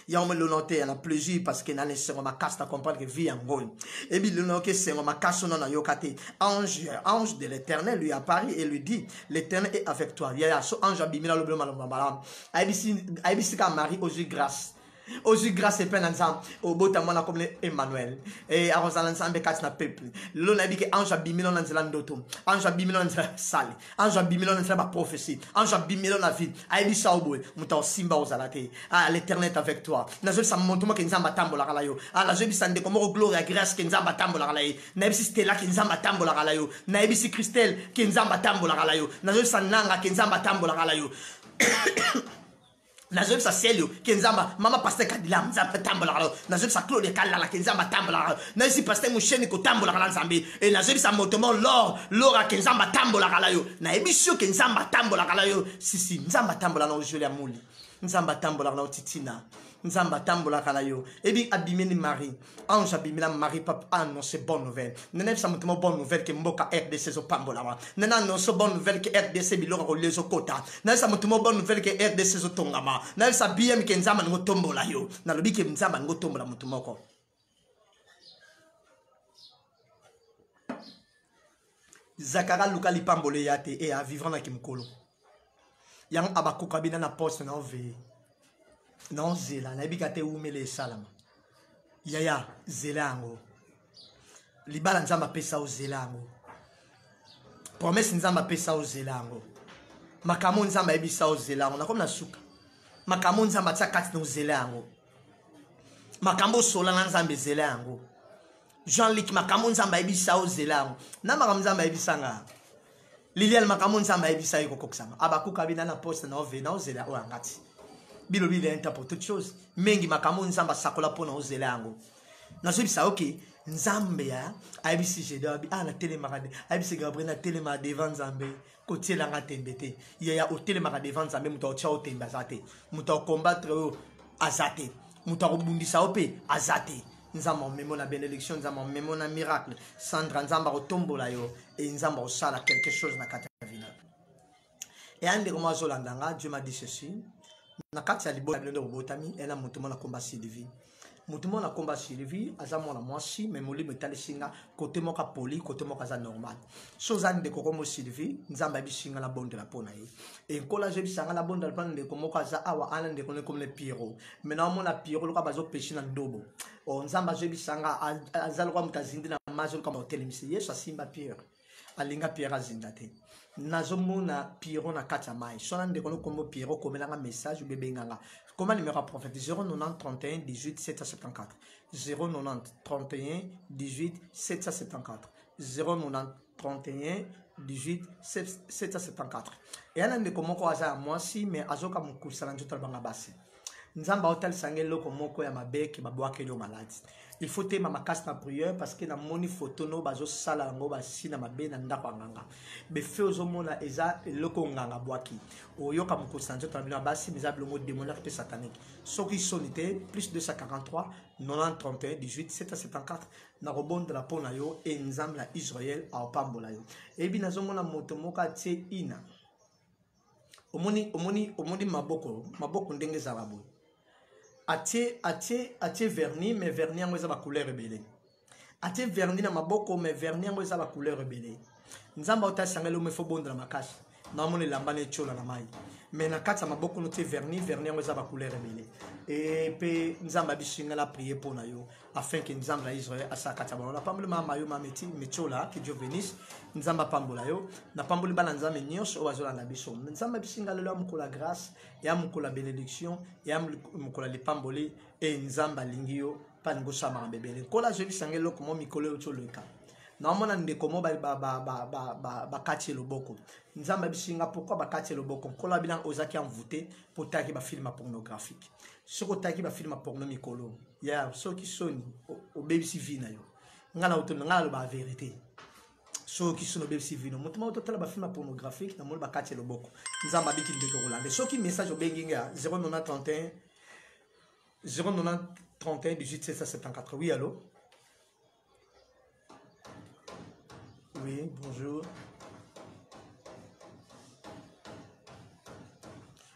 Speaker 1: ya on me le noter na plaisir parce que na laissé ma casse à comprendre que vie en gros et bi le noter c'est ma casse non na yokate ange de l'Éternel lui apparaît et lui dit l'Éternel est avec toi ya so ange abimila le bleu malama aibisi ka Marie aux yeux grâce Ozu grâce et peine ensemble au beau tamona comme Emmanuel et à Rosalan Sambe Katina peuple l'on a dit que ange abimilon dans zelandoto ange abimilon dans sale ange abimilon dans la prophétie ange abimilon la vie aïdi saoboy muta simba ozalate ah l'Éternel est avec toi nazo sa montuma ke nzamba tambola kalayo ah la jebi sande comme gloire et grâce ke nzamba tambola kalayo na ebisi stella ke nzamba tambola kalayo na ebisi Christelle ke nzamba tambola kalayo nazo sananga ke nzamba tambola kalayo nazobi sa ciel yo kenzamba mama pasteur kadila nzamba tambola kala nazobi sa Claude Kalala kenzamba tambola kala nazobi pasteur Musheni ko tambola kala nzambe et nazobi sa motomo lora kenzamba tambola kala yo na ebisio kenzamba tambola kala yo sisi nzamba tambola na ojoli amuli nzamba tambola na titina nzamba tambola kala yo ebi abimeni Marie ange abimela Marie papa annonce bonne nouvelle nene sa motomo bonne nouvelle que mboka RDC zo pambola wa nena annonce bonne nouvelle que RDC biloko ko lezo kota nene sa motomo bonne nouvelle que RDC zo tongama nene sa BM que nzamba ngo tombola yo na lobi que nzamba ngo tombola motomoko Zakara Luka li pambole yate et a vivre na kimkolo yang abakuka bina na poste na ove non zela na ebika te umele salama yaya zelango libala nzamba pesa o zelango promesse nzamba pesa o zelango makamo nzamba ebisa o zelango na comme na suka makamo nzamba tsakati no zelango makambo sola na nzamba zelango Jean-Luc makamo nzamba ebisa o zelango na makamo nzamba ebisa nga Liliane makamo nzamba ebisa yiko koksama abakuka bina na poste na ove na o zela o angati bilobi lenta pour toute chose mengi makamo nzamba sakola pona ozela yango nazobisa ok nzambe ya ayebisi jedabi na telemaka ayebisi Gabriel na telema devant nzambe kotielanga tembe te ya otelemaka devant nzambe muto otia otembe azate muto combattre azate muto obundisa ope azate nzamba omemo na bénédiction nzamba omemo na miracle Sandra nzamba otombola yo et nzamba osala quelque chose na kati ya vina et ande comment zolandanga Dieu m'a dit ceci na kati ya libota bilendo botami ela mutu mona komba Sylvie mutu mona komba Sylvie aza mona mwasi mais molimo etalisinga côté moka poli côté moka za normal sozani de kokomo Sylvie nzamba bisinga la bonde la pona ye et kola je bisanga la bonde la pona de komoka za awa ana de koné comme le Pierrot maintenant mona Pierrot loka bazo pêcher na ndobo o nzamba je bisanga azalo kwa mutazindi na mazo kama hotel misi yeso simba Pierre alinga Pierre azindate nazomona Pierrot na kati ya mai sona ndeko kombo Pierrot komelanga message bebe nganga comment numéro prophète 090 31 18 774 090 31 18 774 090 31 18 774 et ana ndeko moko aza mwasi mais azoka mukusala nzoto banga basi nzamba hotel sangelo komoko ya mabeki babwake yo maladi il faut te ma casse na prière parce que na moni photo no bazo sala ngo basi na mabe na ndako nganga be fe ozomona eza eloko nganga bwaki oyoka mukosanzo tabina basi meza blongo démoniaque pe satanique soki sonité plus 243 90 31 18 774 na rebonde la pona yo et nzambe la Israël a pambola yo et bi nazomona moto moka tie ina omoni maboko ndenge za babo atie vernis mais vernis yango eza ba couleur rebelle atie vernis na maboko mais vernis yango eza ba couleur rebelle nzamba otasangelo me fo bondela makasi na moni lambane chola na mai mais na kati ya maboko no tie vernis yango eza ba couleur rebelle et pe nzamba bisinga la prier pour na yo afin que nzamba la Israël asakata ba na pambole mama yo mameti mechola que Dieu bénisse nzamba pambola yo na pambole bana nzambe nyonso obazola na biso nzamba bisinga lelo amukola grâce ya amukola bénédiction ya amukola le pambole et nzamba lingio paningo sama bebele kola je bisangelo komo mikolo choloka na mona ndeko mo ba kati loboko nzamba bisinga pourquoi ba kati loboko kola bilan ozaki envoûté pour taki ba film pornographique soko taki ba film porno mikolo ya soki soni o baby civil na yo ngala otono ngala ba vérité soki sono baby civil no mutuma ototala ba film pornographique na mona ba kati loboko nzamba biki ndeko rolande soki message obenginga 090 31 31 18 774 oui allô. Oui, bonjour.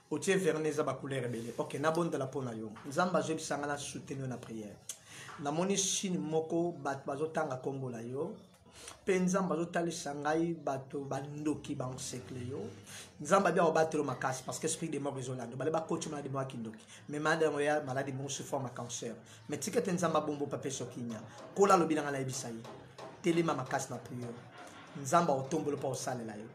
Speaker 1: Otie verneza ba couleur rebelle. OK, na bonde la pona yo. Nzamba je bisanga na soutenir na prière. Na moni chine moko bat bazotanga kombo la yo. Pe nzamba zotalisa ngai bato bandoki ba encercle yo. Nzamba bia obatelo makasi parce que esprit de mort isolando. Bale ba coach maladie mo kindoki. Mais madame ya maladie mo se forme cancer. Mais tikete nzamba bombo pape sokinya. Kola lobinanga na ebisai. Telema makasi na prière. Nzamba otombolo pa osalela yo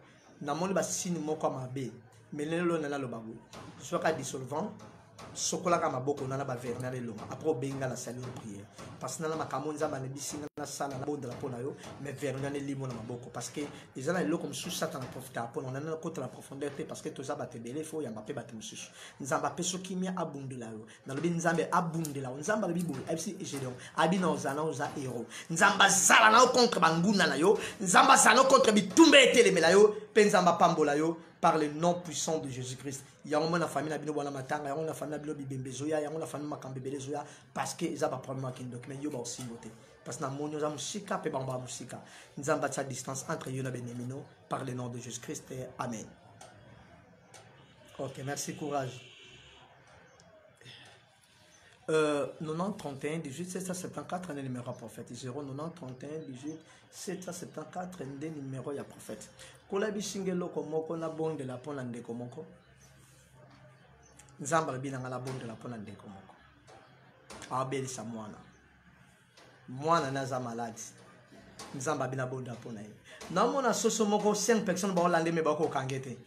Speaker 1: na moni ba sini moko mabe melelo na la lobabu soit ka dissolvant sokola ka maboko nana ba verre na lelonga après benga la salle de prière parce que nana makambo nzamba ne bisinga na sala na bonde la pona yo mais verre na limo na maboko parce que les ana eloko msusu satan profiter pona nana côté la profondeur parce que toza batebele faut ya mapé batem msusu nzamba peso kimia abundela yo na lobi nzambe abundela nzamba lobi boy abisi gédéon abina ozana oza héros nzamba zala na contre banguna na yo nzamba zala contre bitumbe etelemela yo pe nzamba pambola yo par le nom puissant de Jésus-Christ. Il y a un moment la famille na bino bona matanga, il y a la famille na bino bibembe zoya, il y a la famille makambebele zoya parce que ça va probablement qu'il donc mais yo ba aussi voter. Parce que na monyo za musika pe bamba musika. Nzamba tsa distance entre yo na benemino par le nom de Jésus-Christ. Amen. OK, merci courage. 90 31 18 774 un numéro prophète 0 90 31 18 774 un numéro ya prophète kola bisingelo komoko na bonde la pona ndeko moko nzamba binanga la bonde la pona ndeko moko abelisa mwana naza malade nzamba bina bonde la pona ye na mona soso moko 5 personnes ba olande me ba ko kangete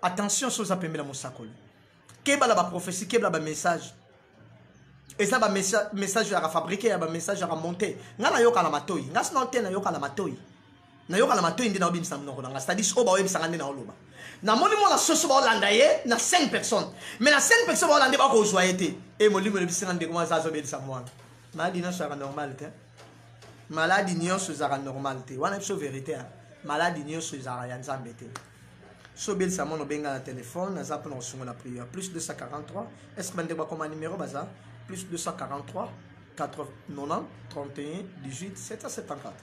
Speaker 1: attention so za pembela mosakoli keba la ba prophétie keba la ba message. Et ça, message à fabriquer, un message à monter. Ngana yoka la matoi. Ngas non te na yoka la matoi. Na yoka la matoi ndi na obim sam no nga. C'est-à-dire o ba web sangande na oloba. Na moni mo la soso ba olanda ye na 5 personnes. Mais na 5 personnes ba olanda ba ko joyete. Et mo limo le bisangande comment ça zo be sa moi. Maladie non sera normal te. Maladie non sera normal te. Wana so vérité. Maladie non sera ya nzambe te. So bel sa mon benga na téléphone, na za pona songo na prière plus 243. Est-ce que bande ba comme numéro baza? Plus 243 90 31 18 774.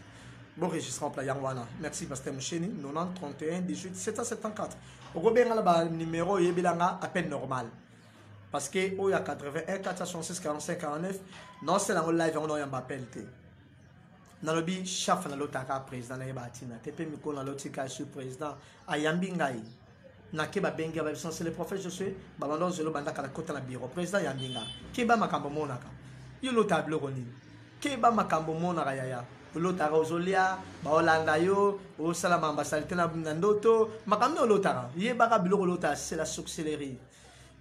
Speaker 1: Bon registre en plat Yangwana. Merci Pasteur Moucheni. 90 31 18 774. Au Robert là numéro yebilanga à peine normal. Parce que il y a 81 466 45 49. Non c'est la live on a appel té. Na lobi chef na lotaka président na batina. Tepe miko na lotika sur président ayambi ngai. Nakeba benga ba c'est le prophète je suis balando zelo banda kala kota na bureau président yambinga keba makambo monaka yo lo tableau koni keba makambo monaka yaya lo tara ozolia ba olanda yo o sala ambassade na ndoto makambo lo tara ye baka biloko lo ta c'est la sorcellerie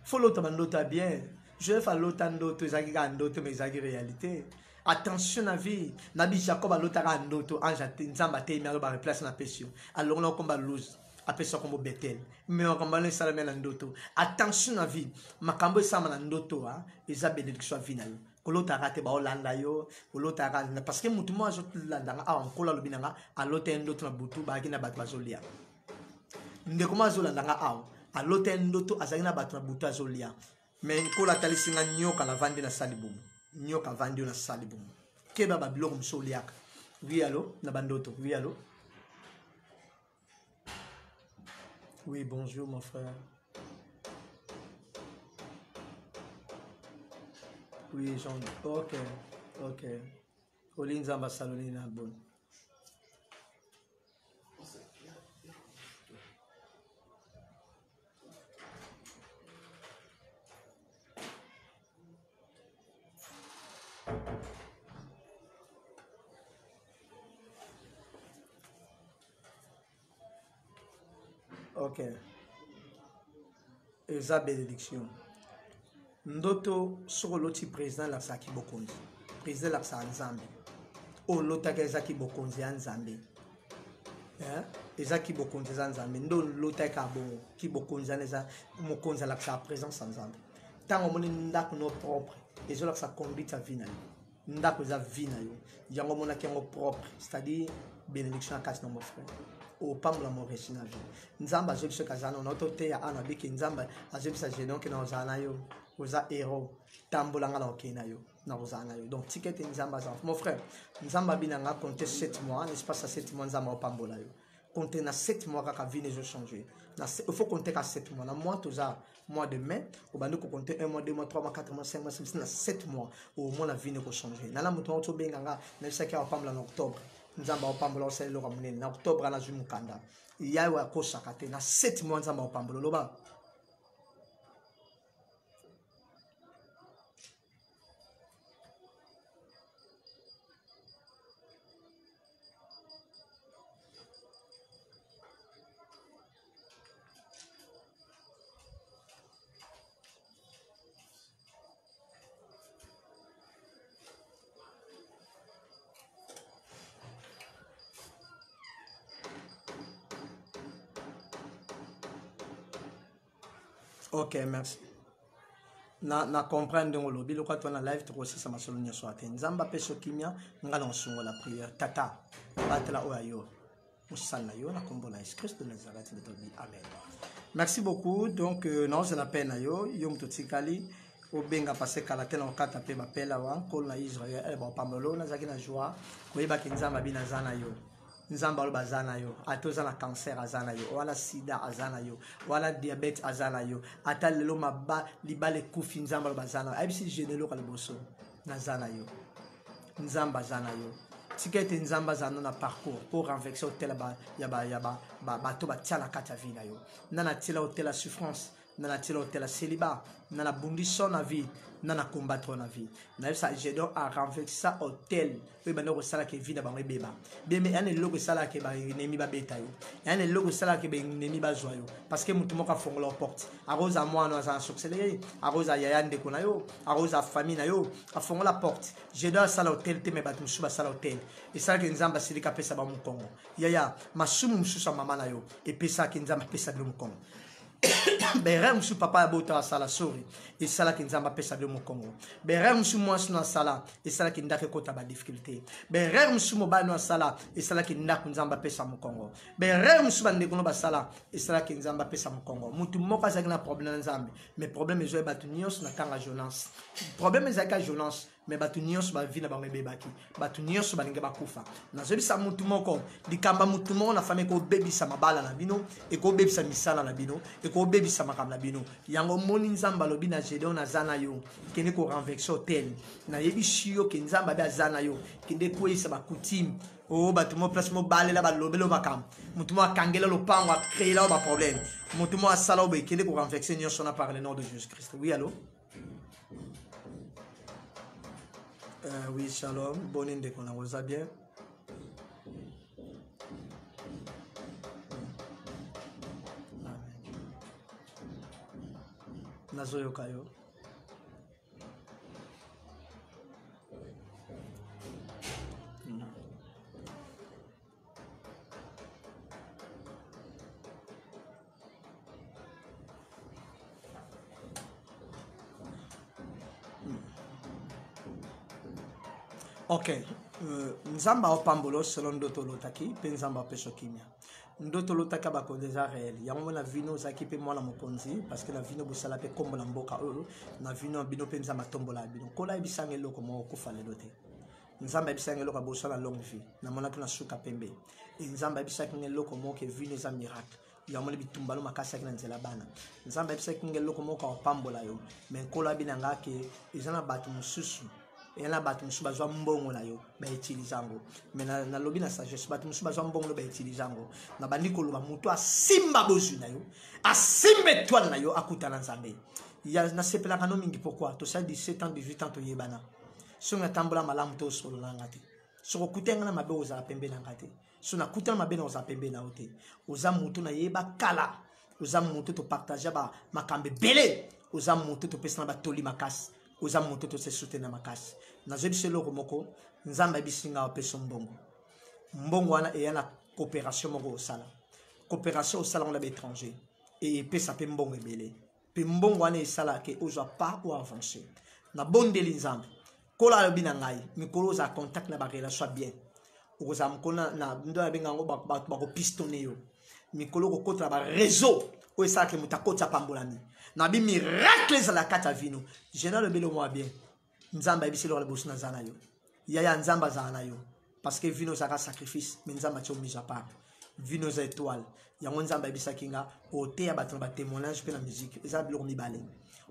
Speaker 1: faut lo ta ndoto bien je vais faire lo ta ndoto ezaki ka ndoto mais ezaki réalité. Attention à vie nabi Jacob lo tara ndoto anja nzamba te mi ba replace na pesio alors on combat lose appelle ça comme Bethel mais on va les salamer na ndoto attention à vie makambo sama na ndoto a eza bénédiction final kolota rate ba olanda yo kolota rate parce que mutu mo azo landa a onkola lobinanga alote ndoto na butu ba kina bat bazolia ndeko mo azo landa a alote ndoto azali na bat na butu azolia mais kola talisinga nyoka la vandi na salibumu nyoka vandi na salibumu keba ba biloko msoliaka oui allo na bandoto oui allo. Oui, bonjour mon frère. Oui, Jean. Ok, ok. Olinza Bassaloni na bon. Ok. Eza bénédiction. Ndoto sur l'autre président la saki bokonzi. Président la sa nzambe. O lota ka ezaki bokonzi ya nzambe. Ezaki bokonzi za nzambe. Ndo lota ka bon ki bokonzi za mokonzi la sa présence nzambe. Tango moni ndako no propre. Ezo la sa conduite à vie na yo. Ndako za vie na yo. Yango mona ki yango propre, c'est-à-dire bénédiction à casse mon frère. Au pamla moresi na vie nzamba azobisa kazana na otote ya ana biki nzamba azobisa gédéon ke na ozana yo oza héros tambolanga na okena yo na ozana yo donc ticket nzamba za mon frère nzamba binanga compter 7 mois n'est-ce pas ça 7 mois nzamba opambola yo compter na 7 mois kaka vie ne changer il faut compter qu'à 7 mois na mois toza mois de mai au bande ko compter 1 mois 2 mois 3 mois 4 mois 5 mois 6 mois 7 mois au moins la vie ne ko changer na la muto to benganga na saki opambola en octobre nzamba opambola osali loka munene na octobre na zwi mukanda yawe akosaka te na 7 mois nzamba opambola loba Ok, merci. Na comprendre ngo lobi lo kwatwa na live to kosisa masolo nyaso ate nzamba peso kimia ngala nsongo la prière tata batela oyo musala yo na kombo na Jésus Christ de Nazareth de tobi amen. Merci beaucoup donc non c'est la peine yo yom totikali obenga passer kala tena okata pe bapela wa kol na Israël ba pamelo na zaki na joie koyeba kinzamba bina zana yo nzamba lo bazana yo atoza na cancer azana yo wala sida azana yo wala diabète azana yo ata lelo maba libale kufi nzamba lo bazana abisi genelo kala boso na zana yo nzamba zana yo tikete nzamba zana na parcours pour renverser hôtel ba ba to ba tiala kata vida yo nana tila hôtel la souffrance nana tila hôtel la célibat nana bundiso na vie nana combattre na vie na ça j'ai donc à renverser hôtel oui bano ko sala ke vida ba beba beme ane logo sala ke ba ennemi ba beta yo ane logo sala ke ba ennemi ba joyo parce que mutu moka fongola porte arosa moi no za succéder arosa yaya ndeko na yo arosa famille na yo afongola porte j'ai donc sala hôtel te me ba musuba sala hôtel et ça que nzamba silika pesa ba mu Congo yaya masumu mususa mama na yo et pesa ke nzamba pesa bi mu Congo Berem su papa abota sala sori et sala ki nzamba pesa de mo Congo. Berem su moi na sala et sala ki ndake kota ba difficulté. Berem su mo ba no sala et sala ki ndako nzamba pesa mo Congo. Berem su bande kono ba sala et sala ki nzamba pesa mo Congo. Mutu moka za na problème nzambe. Mais problème ezo ba tunios na kanga Jonas. Problème ezaka Jonas. Mais batu nyonso ba vie na bango bebaki batu nyonso balinga bakufa nazobisa mutu moko likamba mutu moko na famille ko bebisa mabala na bino e ko bebisa misala na bino e ko bebisa makamla bino yango moni nzamba lobi na Gédéon na zana yo kende ko renverser hôtel na yebishi yo ke nzamba ba zana yo kende ko isa ba coutume o batu mo place mo balela ba lobelo makam mutu mo akangela lopango a créer là ba problème mutu mo asala obe kende ko renverser nyonso na par le nom de Jésus Christ. Oui allô. Oui, shalom. Bonne idée qu'on a osé bien. Nazoyo kayo. Ok, nzamba opambolo selon ndoto lotaki pe nzamba peso kimia ndoto lotaka bako déjà réel yango na vino zaki pe mwana mokonzi parce que la vino bosala pe kombo na mboka oyo na vino bino pe nzamba tombola bino kola ebisanga eloko mo kufa lelo te nzamba ebisanga eloko bosala longue vie na mona tuna suka pembe e nzamba ebisaka eloko mo ke vino za miracle yamoni bitumbalo makasa kina nzela bana nzamba ebisaka eloko mo ka opambola yo mais kola binanga ke ezana batu mususu et là batu musu bazwa mbongo na yo ba utilizango mais na lobi na sagesse batu musu bazwa mbongo ba utilizango na bandi ko loba mutu asimba bozu na yo asimbe toile na yo akutana nzambe ya na sepela kano mingi pourquoi to ça 17 ans 18 ans to yebana so na tambola malamu to solo na ngati so ko kutenga na mabe oza pembe na ngati so na kutana mabe na oza pembe na ote oza mutu na yeba kala oza mutu to partager ba makambe belé oza mutu to pesa na ba toli makasi oza mutu to se soutenir makasi na zebise loko moko nzamba bisinga opeso mbongo mbongo wana e yana coopération moko osala coopération osala on la étranger et pesa pe mbongo ebele pe mbongo wana esala ke ozwa pas ou avancer na bondeli nzambe kola lobi na ngai mikolo za contact na ba relation bien oza mkona na ndo abenga ngo ba ko pistonner yo mikolo ko kota ba réseau o esala ke mutakota pambolani na bi miracle za la kata vino général le belo moi bien nzamba ebiselo la bosu na zana yo yaya nzamba zana yo parce que vino za sacrifice mais nzamba tio mise à part vino za étoile yango nzamba ebisa kinga ote ya bato ba témoignage pe na musique eza biloko mibale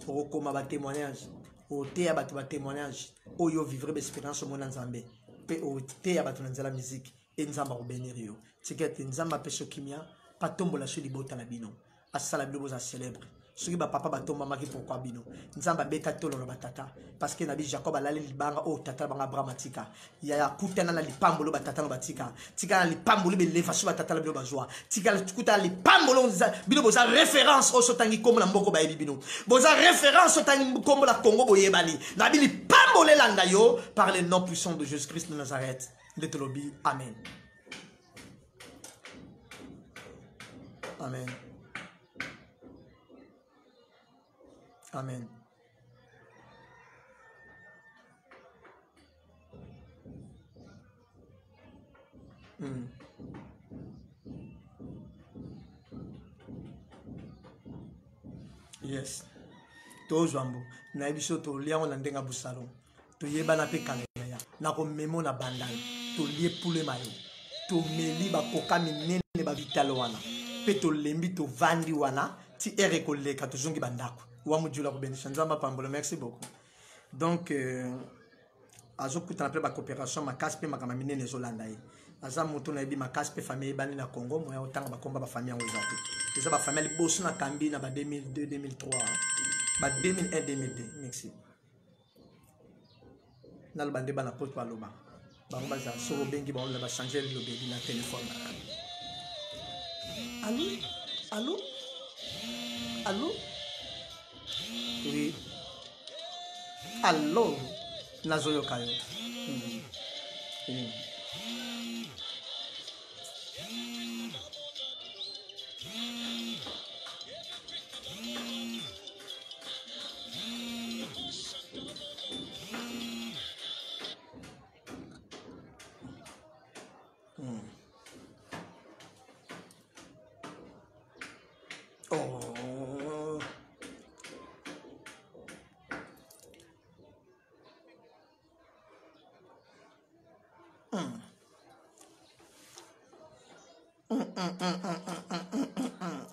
Speaker 1: okoma ba témoignage ote ya bato ba témoignage oyo vivre expérience mona nzambe pe ote ya bato na nzala musique et nzamba ko bénir yo tikete nzamba peso kimia patombola sur libota na bino asala bilo za célèbre soki ba papa batomba maki pourquoi bino nzamba beta tolo na batata parce que nabi Jacob alali libanga o tata banga Abraham tika ya kutana na lipambolo batata no batika tika na lipambolo be lefa so batata la bilo bazwa tika kutana lipambolo bino boza référence o sotangi comme na mboko ba bino boza référence o tangi comme la Congo boyebani nabi lipambolo landa yo par le nom puissant de Jésus-Christ de Nazareth de Tolobi amen amen. Amen. Yes. Tozwambo. Na biso to liango na ndenga busalo. To yebana pe kangaya. Na ko memo na bandal. To lie pule mayo. To meli ba koka minene ba vitalo wana. Pe to lembi to vandi wana. Ti ere ko leka to zungi bandako. Wa mujula ko benisha nzamba pambolo. Merci beaucoup. Donc azo kutana pe ba coopération makasi pe makama minene zolanda ye. Aza moto na yebi makasi pe famille bani na Congo moya otanga ba komba ba famille yango ezatu. Eza ba famille bosu na kambi na ba 2002 2003. Ba 2001 2002. Merci. Na le bande bana pote paloba. Ba ngba za so bengi ba on ba changer le lobby na téléphone. Allô? Allô? Allô? Oui. Allô? Nazoyo kayo.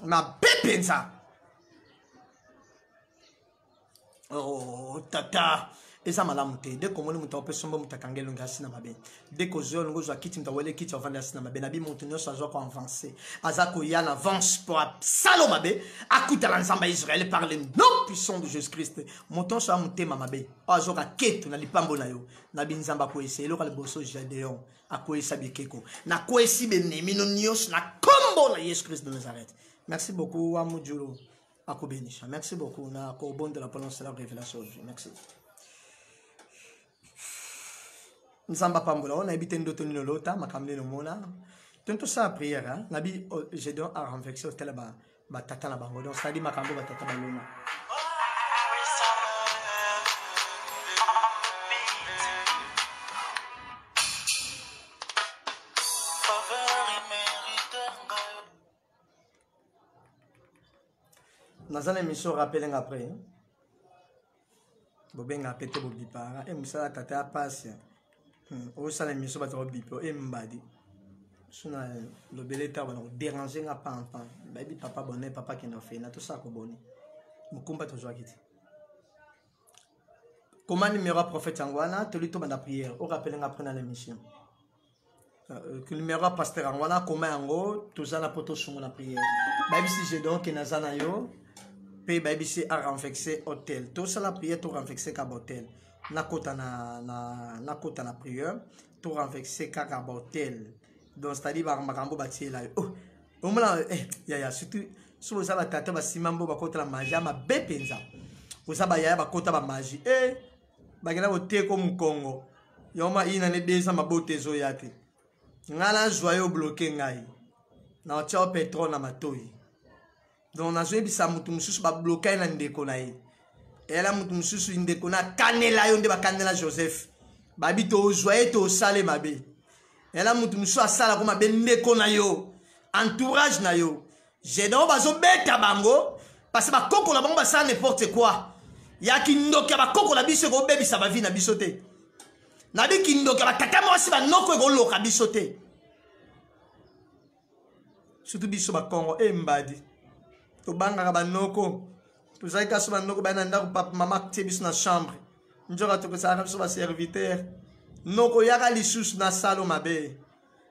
Speaker 1: Ma pépenza. Oh, tata. Eza malamu te. Dès que moi muta ope sombo muta kangelo ngasi na mabe. Dès que zo ngo zo kiti muta wele kiti ovanda sina mabe na bi mutu nyoso azo ko avancer. Azako yana avance pour salo mabe. Akuta la nzamba Israël par le nom puissant de Jésus-Christ. Monton so amutema mabe. Azo ka ketu na lipambo na yo. Na bi nzamba ko ese lo ka boso Jadeon. Akoesa bikeko. Na ko esi benemi no nyos na kombo na Jésus-Christ de Nazareth. Merci beaucoup Amujuro. Akobenisha. Merci beaucoup na ko bon de la prononcer la révélation. Merci. Nzamba pambola on habite ndoto ni lota makamle no mona tento sa prière nabi j'ai donc à renverser au tel ba tata na bango donc ça dit makambo ba tata baloma nazana mission rappel après bobenga pété bobipara et musala tata passe au salon mission ba bipo et mbadi suna le beleta ba no déranger nga pampa baby papa bonnet papa qui n'a fait na tout ça ko boni mukumba to joa kiti comment numéro prophète angwana to lito banda prière au rappel nga après na mission que numéro pasteur angwana comment ango to za na poto sungo na prière baby si j'ai donc nazana yo pe baby si a renfexer hôtel to ça la prière to renfexer ka hôtel nakota na prière to renfexer ka hôtel donc c'est-à-dire ba makambo batie la oh omala ya surtout so za ba tata ba simambo ba kota la magie ma bepenza oza ba ya ba kota ba magie ba gena bote ko mukongo yoma ina ne deza mabotezo yate ngala joyeux bloqué ngai na chao pétrole na matoi donc na zo bisa mutu mususu ba bloqué na ndeko na ye ela mutu mususu ndeko na kanela yo nde ba kanela Joseph babi to joyeux to sale mabe ela mutu mususu asala ko mabe ndeko na yo entourage na yo j'ai donc bazo beta bango parce ba koko la bango ba sa n'importe quoi ya kindoka ba koko la biso ko bebisa ba vie na biso te na bi kindoka ba tata mo si ba noko ko loka biso te surtout biso ba Congo mbadi to banga ba noko to zai ka so ba noko ba na ndako papa mama te biso na chambre njora to ko sa biso ba serviteur noko yaka lisusu na salo mabe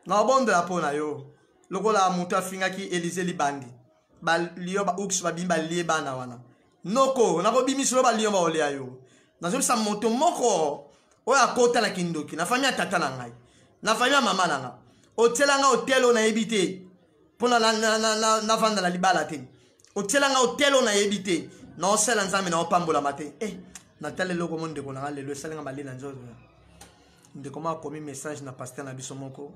Speaker 1: na bondo la pona yo lokola mutu afinga ki Élysée libandi ba liyo ba uks ba bimba lieba na wana noko na ko bimiso ba liyo ba olea yo na zo sa moto moko oya kota na kindoki na famille tata na ngai na famille mama na nga otelanga hotelo na ebité pona na vanda la libala te otelanga hotelo na ebité na osela nzambe na opambola mate na tele loko monde ko na lelo esalenga balina nzozo nde koma komi message na pasteur na biso moko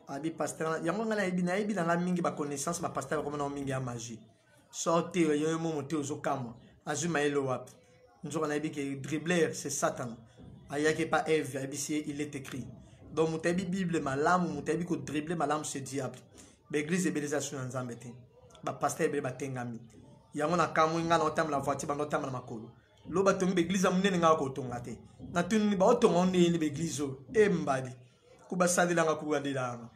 Speaker 1: abi pasteur yango ngala ebi na mingi ba connaissance ba pasteur ko na mingi ya magie sorti yo mo mote ozo kamwa azuma elo wapi nzoka na que dribbler c'est Satan ayake pas Eve abisi il est écrit donc mutabi Bible malamu mutabi ko dribbler malamu c'est diable l'église ébélisation nzambe te ba pasteur be batengami yango na kamu nga na otam la voiture ba notam na makolo lo batongi l'église munene nga ko tonga te na tuni ba otonga ndeni l'église o mbadi kuba sadila nga kuba dilanga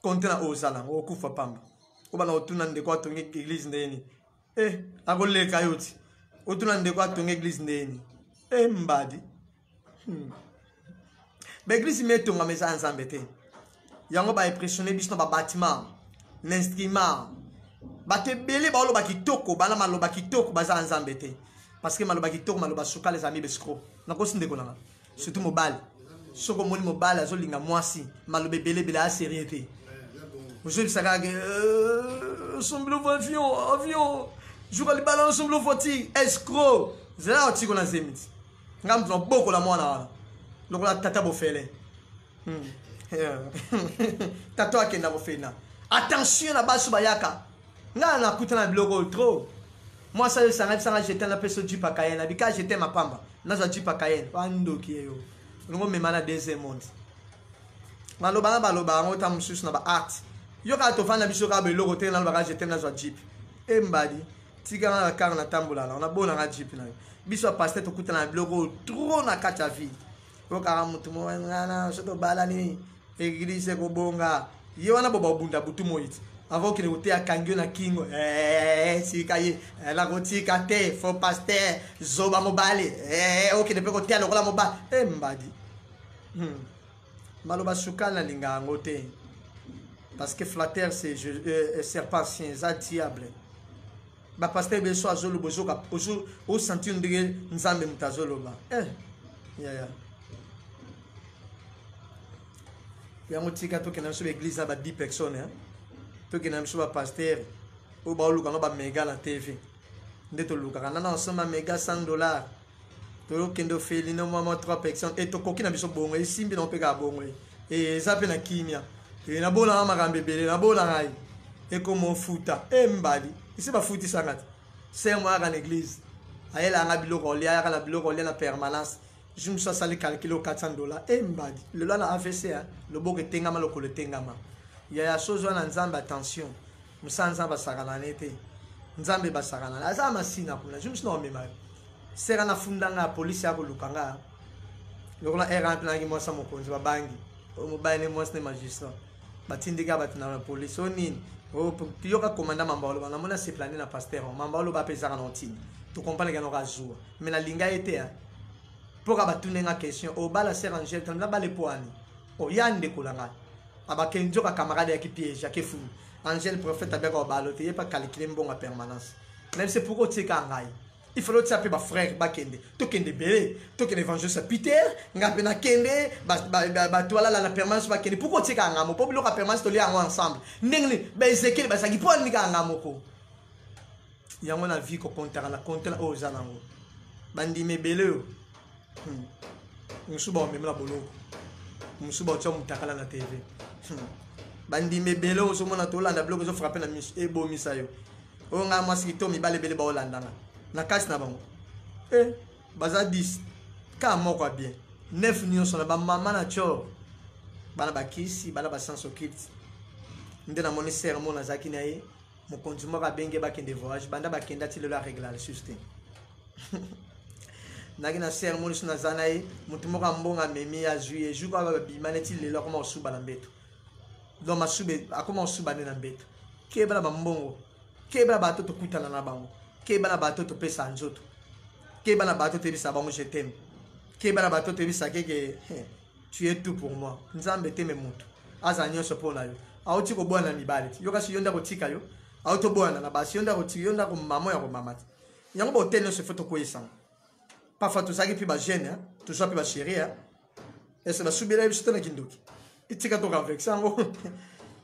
Speaker 1: kontena ozala okufa pamba kuba na otuna ndeko atongi église ndeni agoleka yoti otuna ndeko atongi église ndeni mbadi l'église metonga mesa nzambe te yango ba impressionner biso na ba bâtiment l'instrument bate belé ba loba kitoko bana maloba kitoko baza nzambe te parce que maloba kitoko maloba suka les amis bescro na ko sindeko nanga surtout mobile soko moni mobile azolinga mwasi malobe belé belé a sérieuxité aujourd'hui ça ga semble avion jour le ballon semble foti escro zela otiko na zemiti ngam tno boko la mwana wana lokola tata bofele tata akenda bofena attention na basu bayaka nga na kutana biloko trop moi ça sanga j'étais na peso jipa kayena bika j'étais ma pamba naza jipa kayena pandoki yo ngo memana deuxième monde maloba baloba ngo ta mususu na ba art yo ka to fana biso ka biloko te na ba j'étais na za jip mbadi tika na kar na tambola na bona na jip na biso pasteur to kutana biloko trop na kata vie yo ka mutu mo ngana so to balani église ko bonga ye wana boba bunda butu moiti avant qu'il ait à Kangyo na Kingo si kaye la gotika te fo pasteur zoba mobile ok ne peut côté à la mobile mbadi maloba sukana linga ngote parce que flatteur c'est serpent chien za diable ba pasteur be so azolo bozoka au sentir ndire nzambe mutazolo ba yango tika to kena so église ba 10 personnes to kena so ba pasteur o ba luka no ba mega la TV ndeto luka kana na soma mega $100 to kendo feli no mama 3 personnes et to kokina biso bongo e simbi no peka bongo e zape na kimia e na bona makambe bele na bona ngai e comme futa mbadi isi ba futi sangati c'est moi à l'église ayela nga biloko lia kana biloko lia na permanence je me suis salé calculer $400 mbadi le lana AVC le boke tengama lo kole tengama ya chose wana nzambe attention musanza basakana nete nzambe basakana aza masina kuna je me suis nommé mal sera na fundanga police ya kolukanga lokola era mpina ngi mosa mokonzi babangi mobile mosa ne magistrat batindika batina na police onini yoka commanda mambalo bana mona se planer na pasteur mambalo ba pesa na otine to comprendre que no kazua mais na linga était pour batune nga question o bala ser angel tan ba le poani o yande kolanga abakenjo ka camarade ya ki piège ya ke fou angel prophète abeka o balote ye pas calculer mbonga permanence même c'est pourquoi tu ka ngai il faut l'autre s'appeler ba frère ba kende to kende belé to kende évangile Peter nga pena kende ba toala la permanence ba kende pourquoi tu ka ngamo pour bloquer permanence to li ensemble ndengni ba Ezekiel ba saki po ni ka ngamo ko yango na vie ko kontara na kontela o zanango bandi mebele musuba o memla boloko musuba o tsomu takala na TV bandi mebele o somo na tolanda bloco zo frapper na mis e bo misayo o nga maskito mi bale bele ba olanda na kasi na bango baza 10 ka moko bien 9 nyonso na ba mama na cho bana bakisi bana ba sans occulte ndena moni sermon na zaki na ye mokonzi moko abenge bakende voyage banda bakenda ti lelo arégler le système naki na sermon na zana ye mutu moko mbonga memi ya juillet jour ba bimane ti lelo koma osuba na mbeto do masube akoma osuba na mbeto kebala ba mbongo kebala ba toto kutana na bango kebala ba toto pesa nzoto kebala ba toto bisa bango je t'aime kebala ba toto bisa keke tu es tout pour moi nzambe teme mutu azanyo sopona yo auti ko bwana mibali yo kasi yonda ko tika yo auto bwana na basi yonda ko tika yonda ko mama ya ko mamati yango bo tene se foto ko isang parfois tout ça qui ba jeune tout ça ba chérie et c'est la subira yo stona kindoki itika to avec ça ngo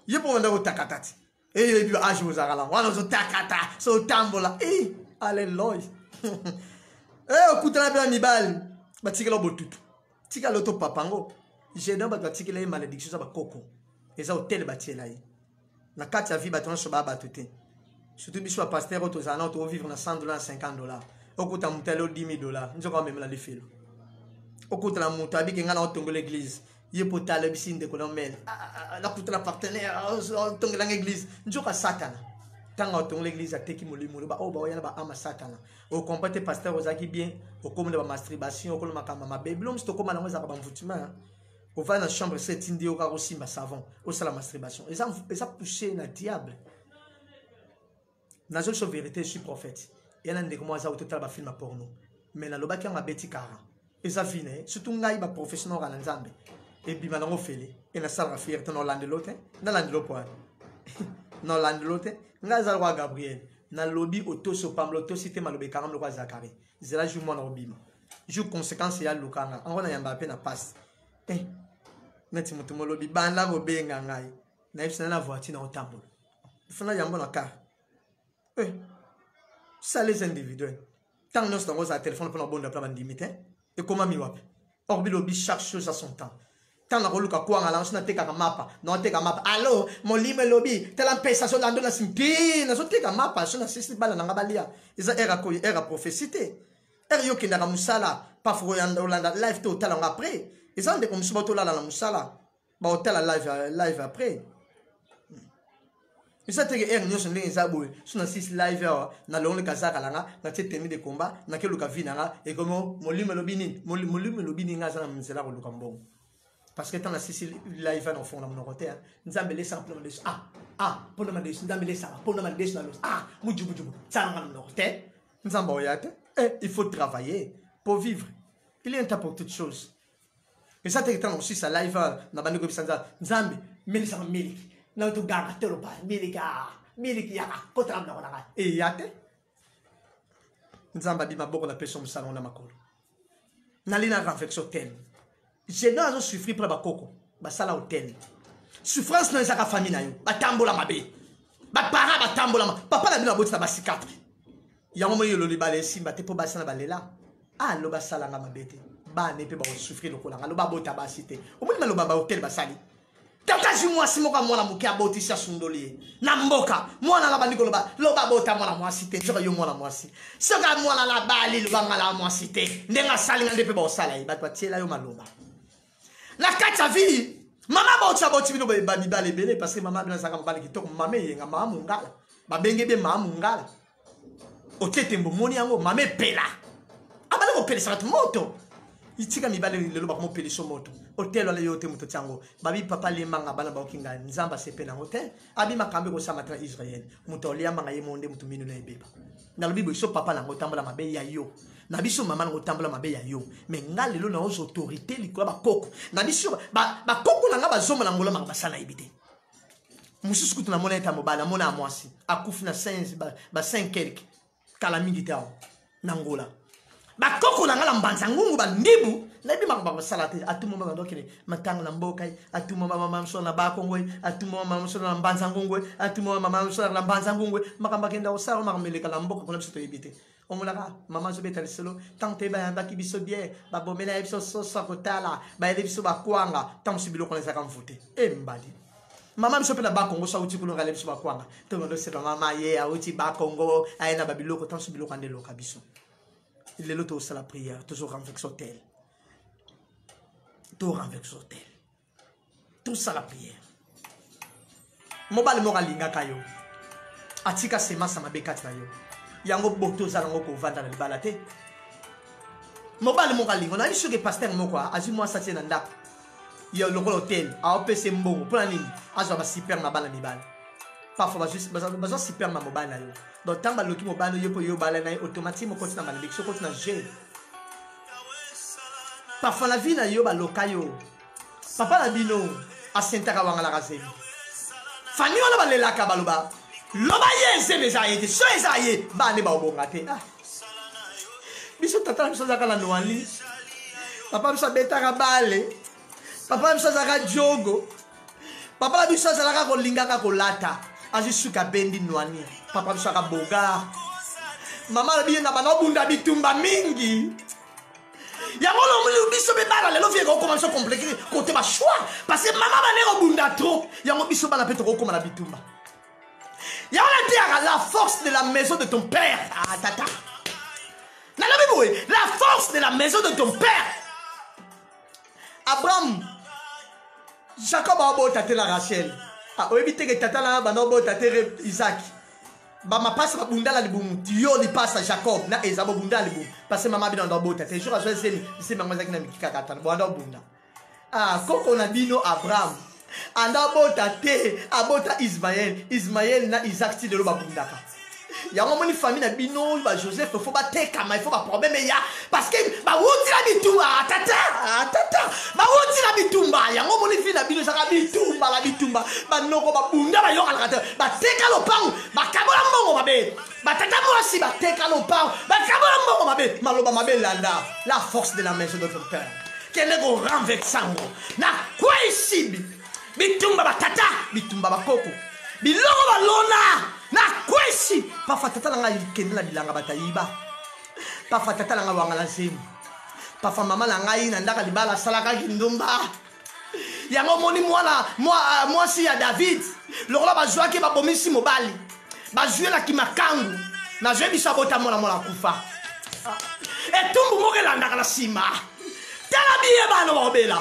Speaker 1: yo po nda ko takatati et il est âge vous arala wana zo takata so tambola alléluia okutana pe mibali batikela botutu tika loto papango jeune ba batikela malédiction za ba koko eza hotel batiela ye na kati ya vie batona so ba batuté surtout biso pasteur to zana to vivre na $100 $50 okuta mutalo 10 $10. Nzoka même la lefelo. Okuta la mutabi ki ngana otongo l'église. Ye potale bisinde ko mel. La kuta la partenaire otongo l'église. Nzoka satana. Tanga otongo l'église ateki molimo ba o ba oyana ba ama satana. O comporte pasteur ozaki bien, o comme de masturbation, o comme makama mabe. Blom sto comme na ngoza ba mvutima. On va dans la chambre, c'est indi au carreau simba savon, au la masturbation. Et ça poussé na diable. Dans une vérité, je suis prophète. Et il y a des gens qui ont fait un film porno. Mais dans le bas, il y a un bêtis cara. Et ça finit, surtout il y a un professionnel dans l'ensemble. Et puis, il y a un fait. Et la salle a fait dans l'andelote. Dans l'andelote. Dans l'andelote. Il y a un roi Gabriel. Dans le lobby, auto sopam, l'auto cité malobé, caram le roi Zakari. C'est là que je joue mon lobby. Je joue conséquence et il y a le cara. En gros, il y a un Mbappé na passe. Neti mutu molobi banda go benga ngai na ifsana na voiture na otambo ifana yambo na car ça les individuels tant nous dans un téléphone pour bonne plan limité et comment mi wapi orbi lobi chaque chose à son temps tant na roluka kwa ngala na teka mapa na teka mapa allo molime lobi tela pesa so lando na simpi na so teka mapa so na sisi bala na ngabalia isa era prophécité yo ki na musala pa fo yanda live to tala après. Ils ont des comme ça là la musala, bah hôtel live après. Ils ont été erreurs nous sont les aboués, sont six live na le kazaka langa, na tête tenue de combat, na quel cas vinanga et comment molime lobini nga za mzela ko lukambo. Parce que tant la six live dans fond na mon côté, nous avons les simplement des pour nous des nous avons les ça, pour nous des na muju ça na mon côté. Nous avons boyate, il faut travailler pour vivre. Il y a un temps pour toutes choses. Et ça t'es quand aussi ça live na bande ko bisanza nzambi melisa miliki na to gaga tero ba miliki ya ko tram na ona e yate nzamba bi maboko na peso musala na makolo na lina réflexion tel je n'ai souffrir pour ba koko ba sala hôtel souffrance na sa famille na yo ba tambola mabe ba para ba tambola papa na bina botisa ba sikatre ya mo yo lo libale simba te po ba sana balela lo ba sala nga mabete ba ne pe ba souffrir le kolanga lo ba bota ba cité o moni malo ba hôtel ba sali tata ji moi simo ka mona muki abotisa sundoli na mboka mona la bandiko lo ba bota mona moi cité jo yo mona moi cité so ka mona la bali lo ba ngala moi cité ndenga sali nga pe ba sala ba to tiela yo maloba la kata vie mama boti bino ba bibale belé parce que mama bina saka ba ki to mama yenga mama ngala ba benge be mama ngala o tete mbo moni yango mama pela abale ko pela sa moto itika mibale lelo ba mo pele so moto hotel wala yote muto tsango babi papa le manga bana ba okinga nzamba sepe na hotel abi makambe ko samatra Israël muto le manga ye monde muto minu na ebeba na lobi bo so papa na ngotambola mabe ya yo na biso mama na ngotambola mabe ya yo me ngalelo na os autorité likola ba koko na biso ba koko na nga ba zoma na ngola manga basana ebite mususu kutu na mona eta mobala mona amwasi akufi na 5 ba 5 quelque kala militaire na ngola ba koko na ngala mbanza ngungu ba ndibu na bi makaba salate atumo mama ndokene matanga na mboka atumo mama mamso na ba kongwe atumo mama mamso na mbanza ngungwe atumo mama mamso na mbanza ngungwe makamba kenda osara makamele kala mboka kona biso yebite omulaka mama zo beta selo tante ba yamba ki biso bien ba bomela biso so sakotala ba yele biso ba kwanga tant sibilo kona saka mfute mbali mama biso pela ba kongo sa uti kuno ngale biso ba kwanga to ndo se mama ye a uti ba kongo ayena ba biloko tant sibilo kande loka biso. Il est là tout la prière, toujours avec son tel. Toujours avec son tel. Tout ça la prière. Mobile moralinga kayo. Atika sema sama bekat na yo. Yango boto zalango ko vanda na balate. Mobile moralinga na biso ke pasteur moko azimo sa tiena ndako. Yo loko hotel, a opese mbongo pour nini? Azo ba super na bala ni bala. Parfois bazo super na mobile na yo. Donc tant que le mobile yo po yo bala na automatiquement continue na malédiction continue na gérer. Parfois la vie na yo ba lokayo. Papa na bino a sentaka wanga la razeli. Fani wala ba lelaka baloba. Loba yeze bezaye so ezaye ba ne ba obongate. Biso tata biso zaka la noali. Papa biso betaka bale. Papa biso zaka jogo. Papa biso zaka ko lingaka ko lata. Ajisuka bendi noani. Papa biso zaka boga. Mama biye na bana bunda bitumba mingi. Yangolo mulu biso be bala lelo vie ko commence compliquer côté ba choix parce que mama ba ne bunda trop. Yango biso bana peto ko komana bitumba. Yangolo dire la force de la maison de ton père. Ah tata. La force de la maison de ton père. Abraham, Jacob a beau tâter la Rachel. Au éviter que tata la beau tâter Isaac. Bah ma passe ma bunda la liboum. Yo li passe à Jacob. Na ezabo bunda liboum. Parce que maman bina dans beau tâter. Je rassure c'est maman qui n'a mis kikakatan. Boanda bunda. Ah, quand on a dit non Abraham. Anda beau tâter. Abota Ismaël. Ismaël na Isaac ti de lo babunda ka. Il y a une famille na bino ba Joseph il faut ba teka mais il faut ba problème ya parce que ba wuti la bitumba tata ba wuti la bitumba ya ngomoni fi na bino saka bitumba la bitumba ba noko ba bunda ba yoka la ba teka lo pang ba kabola mbongo mabe ba tata mo si ba teka lo pang ba kabola mbongo mabe maloba mabe landa la force de la maison de ton père kene go renversango na kwa ici bitumba ba tata bitumba ba koko bilongo ba lona na kwesi parfois tata langa ikende la bilanga batayiba parfois tata langa wangala zemu parfois mama langa ina ndaka libala salaka kindumba yango moni moi si ya David lokola bazwa ke babomisi mobali bazwe la kimakangu na zwe bisabota mona kufa etumbu mokela ndaka la sima tala biye bano babela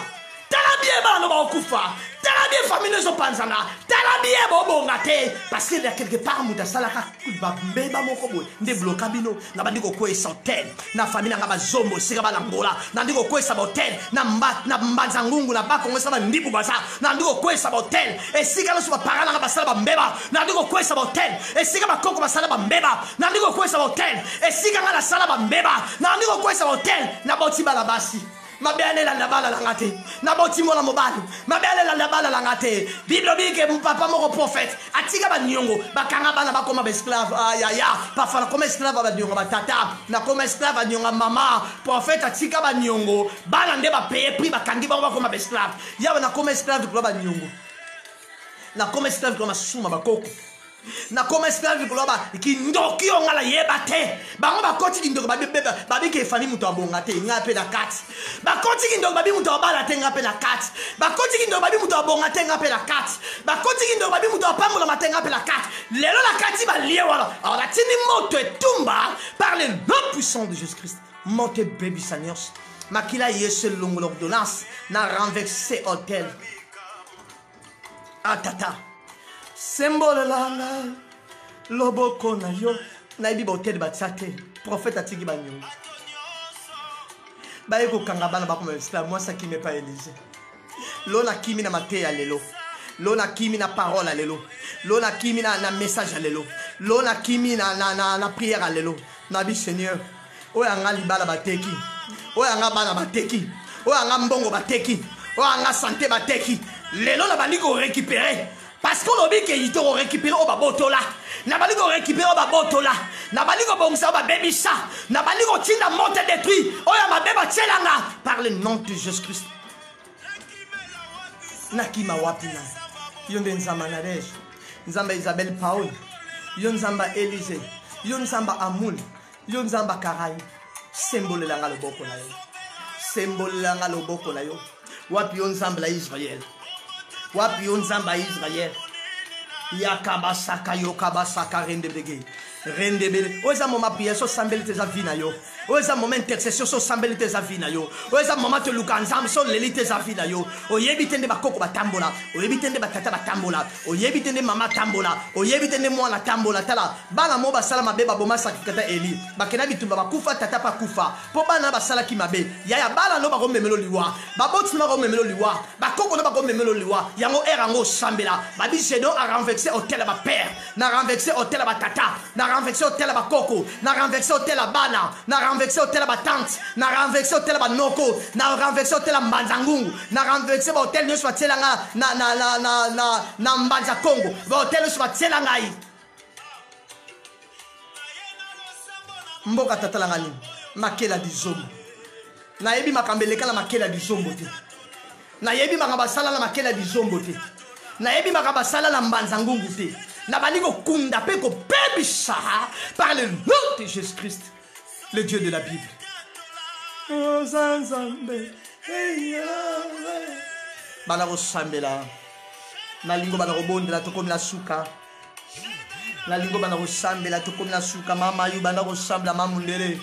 Speaker 1: tala biye bano bakufa tala biye famille zo panzana tala biye bobonga te parce que quelque part muta salaka ba mbeba moko boy nde bloka bino na bandiko ko hotel na famille nga bazombo sika balangola na ndiko ko esa hotel na mbanza ngungu na bakongo sa ndibu basa na ndiko ko esa hotel esika loso ba parana nga basala ba mbeba na ndiko ko esa hotel esika bakoko basala ba mbeba na ndiko ko esa hotel esika nga la sala ba mbeba na ndiko ko esa hotel na boti bala basi mabele la bala la ngate na boti mona mobali mabele la bala la ngate bible bike papa moko prophète atika ba nyongo bakanga bana bakoma ba esclave ya parfois na koma esclave ba nyongo ba tata na koma esclave ba nyonga mama prophète atika ba nyongo bana nde ba payer prix bakangi ba koma ba esclave ya na koma esclave ko ba nyongo na koma esclave ko masuma bakoko na koma esclave ko ba kindoki ngala yebate bango bakoti kindoki babi ke fani muto abonga te ngape na kati bakoti kindoki babi muto abala te ngape na kati bakoti kindoki babi muto abonga te ngape na kati bakoti kindoki babi muto apangola matenga pe la kati lelo la kati ba lié wala alors la tini moto etumba par le nom puissant de Jésus-Christ monte baby sanios makila yesu longo l'ordonnance na renverser hôtel atata symbole langa loboko na yo na ibi hotel batsate prophète atiki banyo ba eko kanga bana ba comme islam moi ça qui m'est pas Élysée lona kimi na mateya lelo lona kimi na parole lelo lona kimi na message lelo lona kimi na prière lelo na bi Seigneur oya nga libala bateki oya nga bana bateki oya nga mbongo bateki oya nga santé bateki lelo na bandi ko récupérer parce qu'on a dit qu'il faut récupérer au babotola. Na bali ko récupérer au babotola. Na bali ko bongsa ba bebisa. Na bali ko tinda monte détruit. Oya mabeba tselanga par le nom de Jésus-Christ. Nakima wapina. Yonde nzamba Nadej. Nzamba Isabelle Paul. Yon nzamba Élysée. Yon nzamba Amoul. Yon nzamba Karai. Symbole langa loboko na yo. Symbole langa loboko na yo. Wapi yon nzamba la Israël. Wapi yon zamba Israël yakabasaka yokabasaka rendebege rendebele oza moma prière so sambeli te zavina yo oza moment intercession so sambeli te zavina yo oza moment te lukanzam so lelite zavina yo oyebitende bakoko batambola oyebitende batata batambola oyebitende mama tambola oyebitende mwana tambola tala bana mo basala mabe baboma sakrifata Eli bakena bitumba bakufa tata pa kufa po bana basala ki mabe yaya bala no bako memelo liwa baboti no bako memelo liwa bakoko no bako memelo liwa yango erango sambela babi jedo a renversé hôtel ba père na renversé hôtel ba tata na renversé hôtel ba koko na renversé hôtel ba bana na renversé hôtel ba tante na renversé hôtel ba noko na renversé hôtel mbanzangungu na renversé ba hôtel nyos batelanga na mbanza Congo ba hôtel nyos batelanga yi mboka tatalanga ni makela dizombo na yebi makambeleka la makela dizombo te na yebi makabasala la makela dizombo te na yebi makabasala la mbanza ngungu te na baliko kunda pe ko bebisa par le nom de Jésus-Christ le Dieu de la Bible. Oh zanzambe bana ko sambela na lingo bana ko bondela to comme la suka na lingo bana ko sambela to comme la suka mama yu bana ko sambela mamundere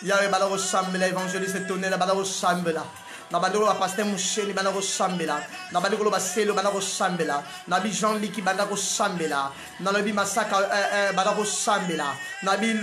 Speaker 1: Yahweh balako sambela évangéliste tonela balako sambela. Nabadolo ba pasteur Moucheni balako sambela. Nabadolo ba selo balako sambela. Nabi Jean-Luc balako sambela. Nabi Masaka balako sambela. Nabi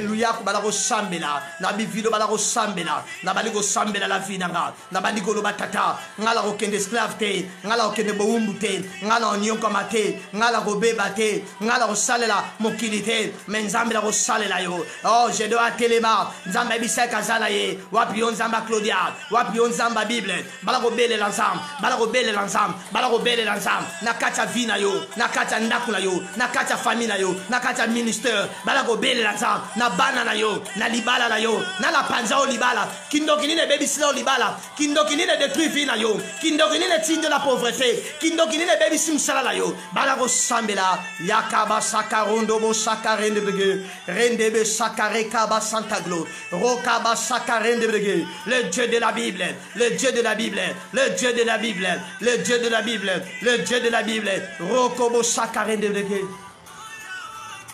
Speaker 1: Luyaku balako sambela. Nabi Vido balako sambela. Nabaliko sambela la vie nanga. Nabaliko lo batata. Ngala ko kende esclave te. Ngala ko kende boumbu te. Ngala ko nyonko mate. Ngala ko beba te. Ngala ko salela mokili te. Menzambe la ko salela yo. Oh, je dois telema. Nzamba biseka zala ye. Wapi on zamba Claudia. Wapi on zamba Bible. Balako bele lanzam. Balako bele lanzam. Balako bele lanzam. Nakacha vina yo. Nakacha ndakula yo. Nakacha famina yo. Nakacha minister. Balako bele lanzam. Na bana na yo. Na libala na yo. Na la panza o libala. Kindo kinine baby sila o libala. Kindo kinine détruit vina yo. Kindo kinine tinde la pauvreté. Kindo kinine baby simsala la yo. Balako sambela. Yakaba sakarondo bo sakarende bege. Rendebe sakare kaba santa glo. Rokaba sakarende bege. Le Dieu de la Bible, le Dieu de la Bible, le Dieu de la Bible, le Dieu de la Bible, le Dieu de la Bible. Rokobo sakarende bege.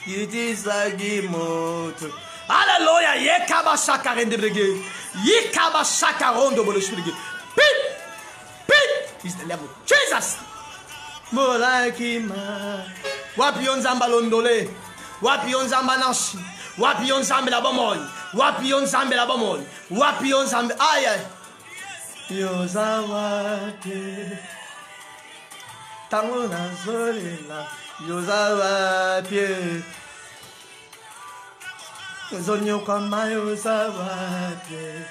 Speaker 1: It is like moto. Alléluia, yekaba sakarende bege. Yekaba sakarondo bo le shbege. Pit, pit. Is the name of Jesus. Molakima. Wapi on zamba londole. Wapi on zamba nansi. Wapi on zamba la bomoi. Wapi on zamba la bomoi. Wapi on zamba. Aïe aïe. Yozawate. Tango na zolela. Yozawate. Zonyo kama yozawate.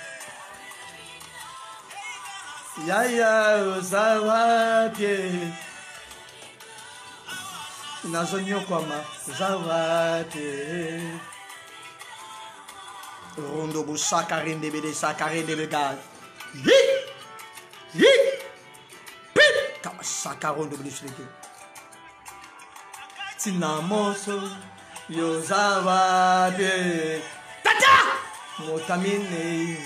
Speaker 1: Yaya yozawate. Nazonyo kama zawate. Rondo bo sakarende bede sakarende bega. Yi pip kama sakarondo bede shirike. Tinamoso yo zawate. Tata motamine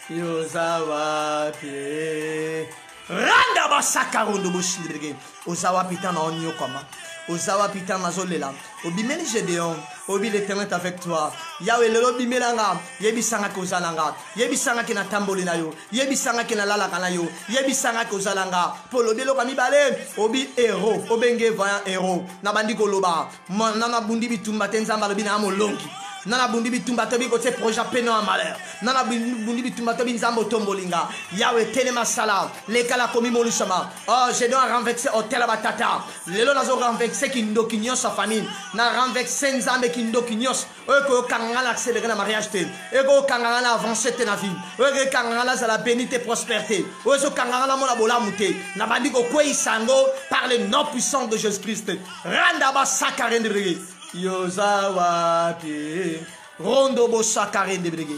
Speaker 1: yo zawate. Randa ba sakarondo bo shirike. Ozawa pitana onyo kama. Ozawa pita mazolela. Obimeli Gédéon. Obi l'Éternel est avec toi. Yahweh le bimelanga. Yebi sanga kozalanga. Yebi sanga kina tambolina yo. Yebi sanga kina lala kana yo. Yebi sanga kozalanga. Polo belo kami bale. Obi héros. Obenge voyant héros. Nabandi koloba. Nana bundi bitumba tenzamba lobi na molongi. Nana bundi bitumba tobi kote projet peno en malheur. Nana bundi bitumba tobi nzambo tombolinga. Yahweh telema sala. Lekala komi molusama. Oh, Gédéon a renversé hôtel batata. Lelo nazo renversé kindo kinyo sa famille. Na renversé nzambe kindo kinyos. Eko kangala accélérer na mariage te. Eko kangala avancer te na vie. Eko kangala za la bénité prospérité. Eko kangala mona bola muté. Na bandi ko kwei sango par le nom puissant de Jésus-Christ. Randa ba sakarende brigé. Yozawati Rondo bo sakarende brigé.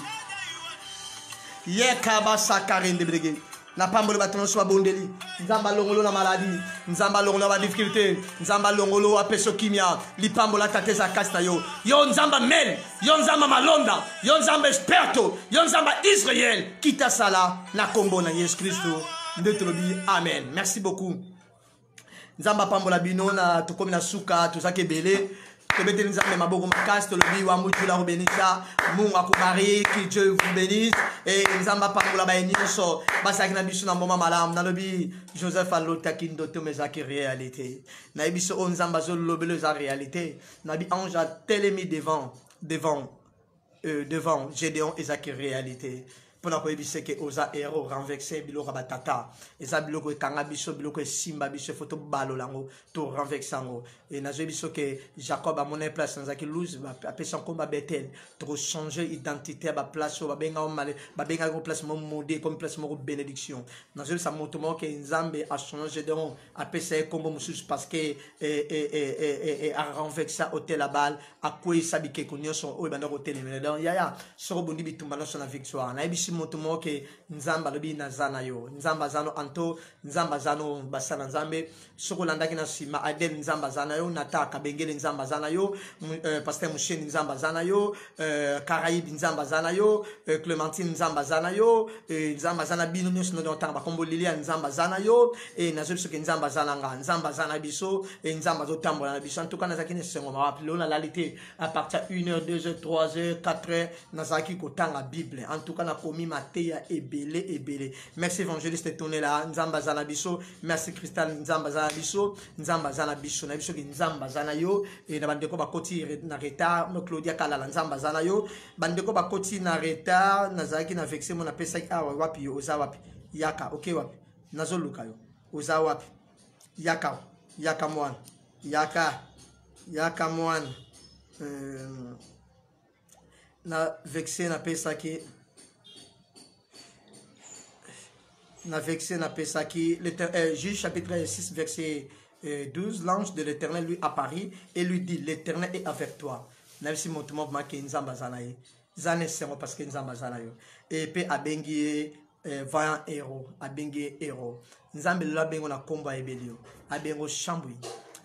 Speaker 1: Yekaba sakarende brigé. Na pambole batono so bondeli. Nzamba longolo na maladie. Nzamba longolo na difficulté. Nzamba longolo a peso kimia. Li pambola tateza kasta yo. Yo nzamba mel. Yo nzamba malonda. Yo nzamba experto. Yo nzamba Israël. Kita sala na kombo na Yesu Kristo. Ndetolobi amen. Merci beaucoup. Nzamba pambola bino na tokomi na suka tozake belé. Que Dieu vous bénisse et Nzamba Pamoula Baïniso Basakina Bisu na Moma Malam Nalobi Joseph Alota Kindo Tomezaki réalité Naibiso Nzamba Zolobele za réalité Nabi Ange a télémis devant Gédéon et Zaki réalité pour la prohibition que osa héros renversé biloko batata eza biloko kanga biso biloko simba biso photo balo lango to renversango et na biso que Jacob a monné place dans aki lose ba pesa komba Bethel to changer identité ba place ba benga male ba benga ko place mo modé comme place mo bénédiction na sa motomo que Nzambe a changé de nom a pesa kombo musus parce que a renversé hôtel la balle a quoi sabike konyo son o banda hôtel mais donc yaya so bondi bitumba na victoire na biso nabisi moto moke nzamba lobi nazana yo nzamba zano anto nzamba zano basana nzambe soko landaki na sima adel nzamba zana yo nataka bengele nzamba zana yo pasteur Moucheni nzamba zana yo Caraïbe nzamba zana yo Clémentine nzamba zana yo nzamba zana bino nyonso no tanga bakombo lilia nzamba zana yo nazo biso ke nzamba zana nga nzamba zana biso nzamba zo tambola na biso en tout cas nazaki ne sengo ma rappelé la lalité à partir 1h 2h 3h 4h nazaki kotanga Bible en tout cas na komi mateya ebele merci évangéliste tourné là nzamba zana biso merci Cristal nzamba zana biso nzamba zana biso na biso ki nzamba zana yo na bandeko bakoti na retard no Claudia Kalala nzamba zana yo bandeko bakoti na retard nazaki na vexé mon apesa awa wapi yo oza wapi yaka okay wapi nazoluka yo oza wapi yaka mwana yaka mwana na vexé na pesa ki Juge chapitre 6 verset 12, l'ange de l'Éternel lui apparut et lui dit, l'Éternel est avec toi. Nabisi motumo bmaki nzamba zanaye. Zane semo parce que nzamba zanayo. Et pe abengi vaillant héros, abengi héros. Nzambe la bengo na komba ebelio. Abengo chambui,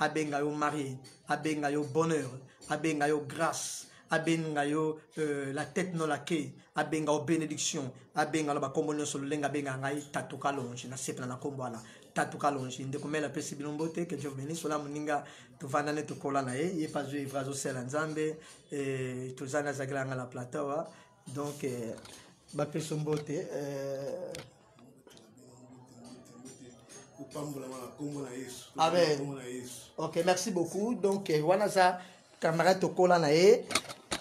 Speaker 1: abenga yo marié, abenga yo bonheur, abenga yo grâce. Abenga yo la tête no la ke abenga o bénédiction abenga lo ba kombo nyonso lenga benga ngai tatuka longe na sepna na kombo ala tatuka longe ndeko mela pesi bilombote que Dieu bénisse sola muninga to vanda ne to kola na ye pas je vrazo sela nzambe to zana zaglanga la plateau donc ba peso mbote Amen. Ok, merci beaucoup. Donc wana za camarade to kola na ye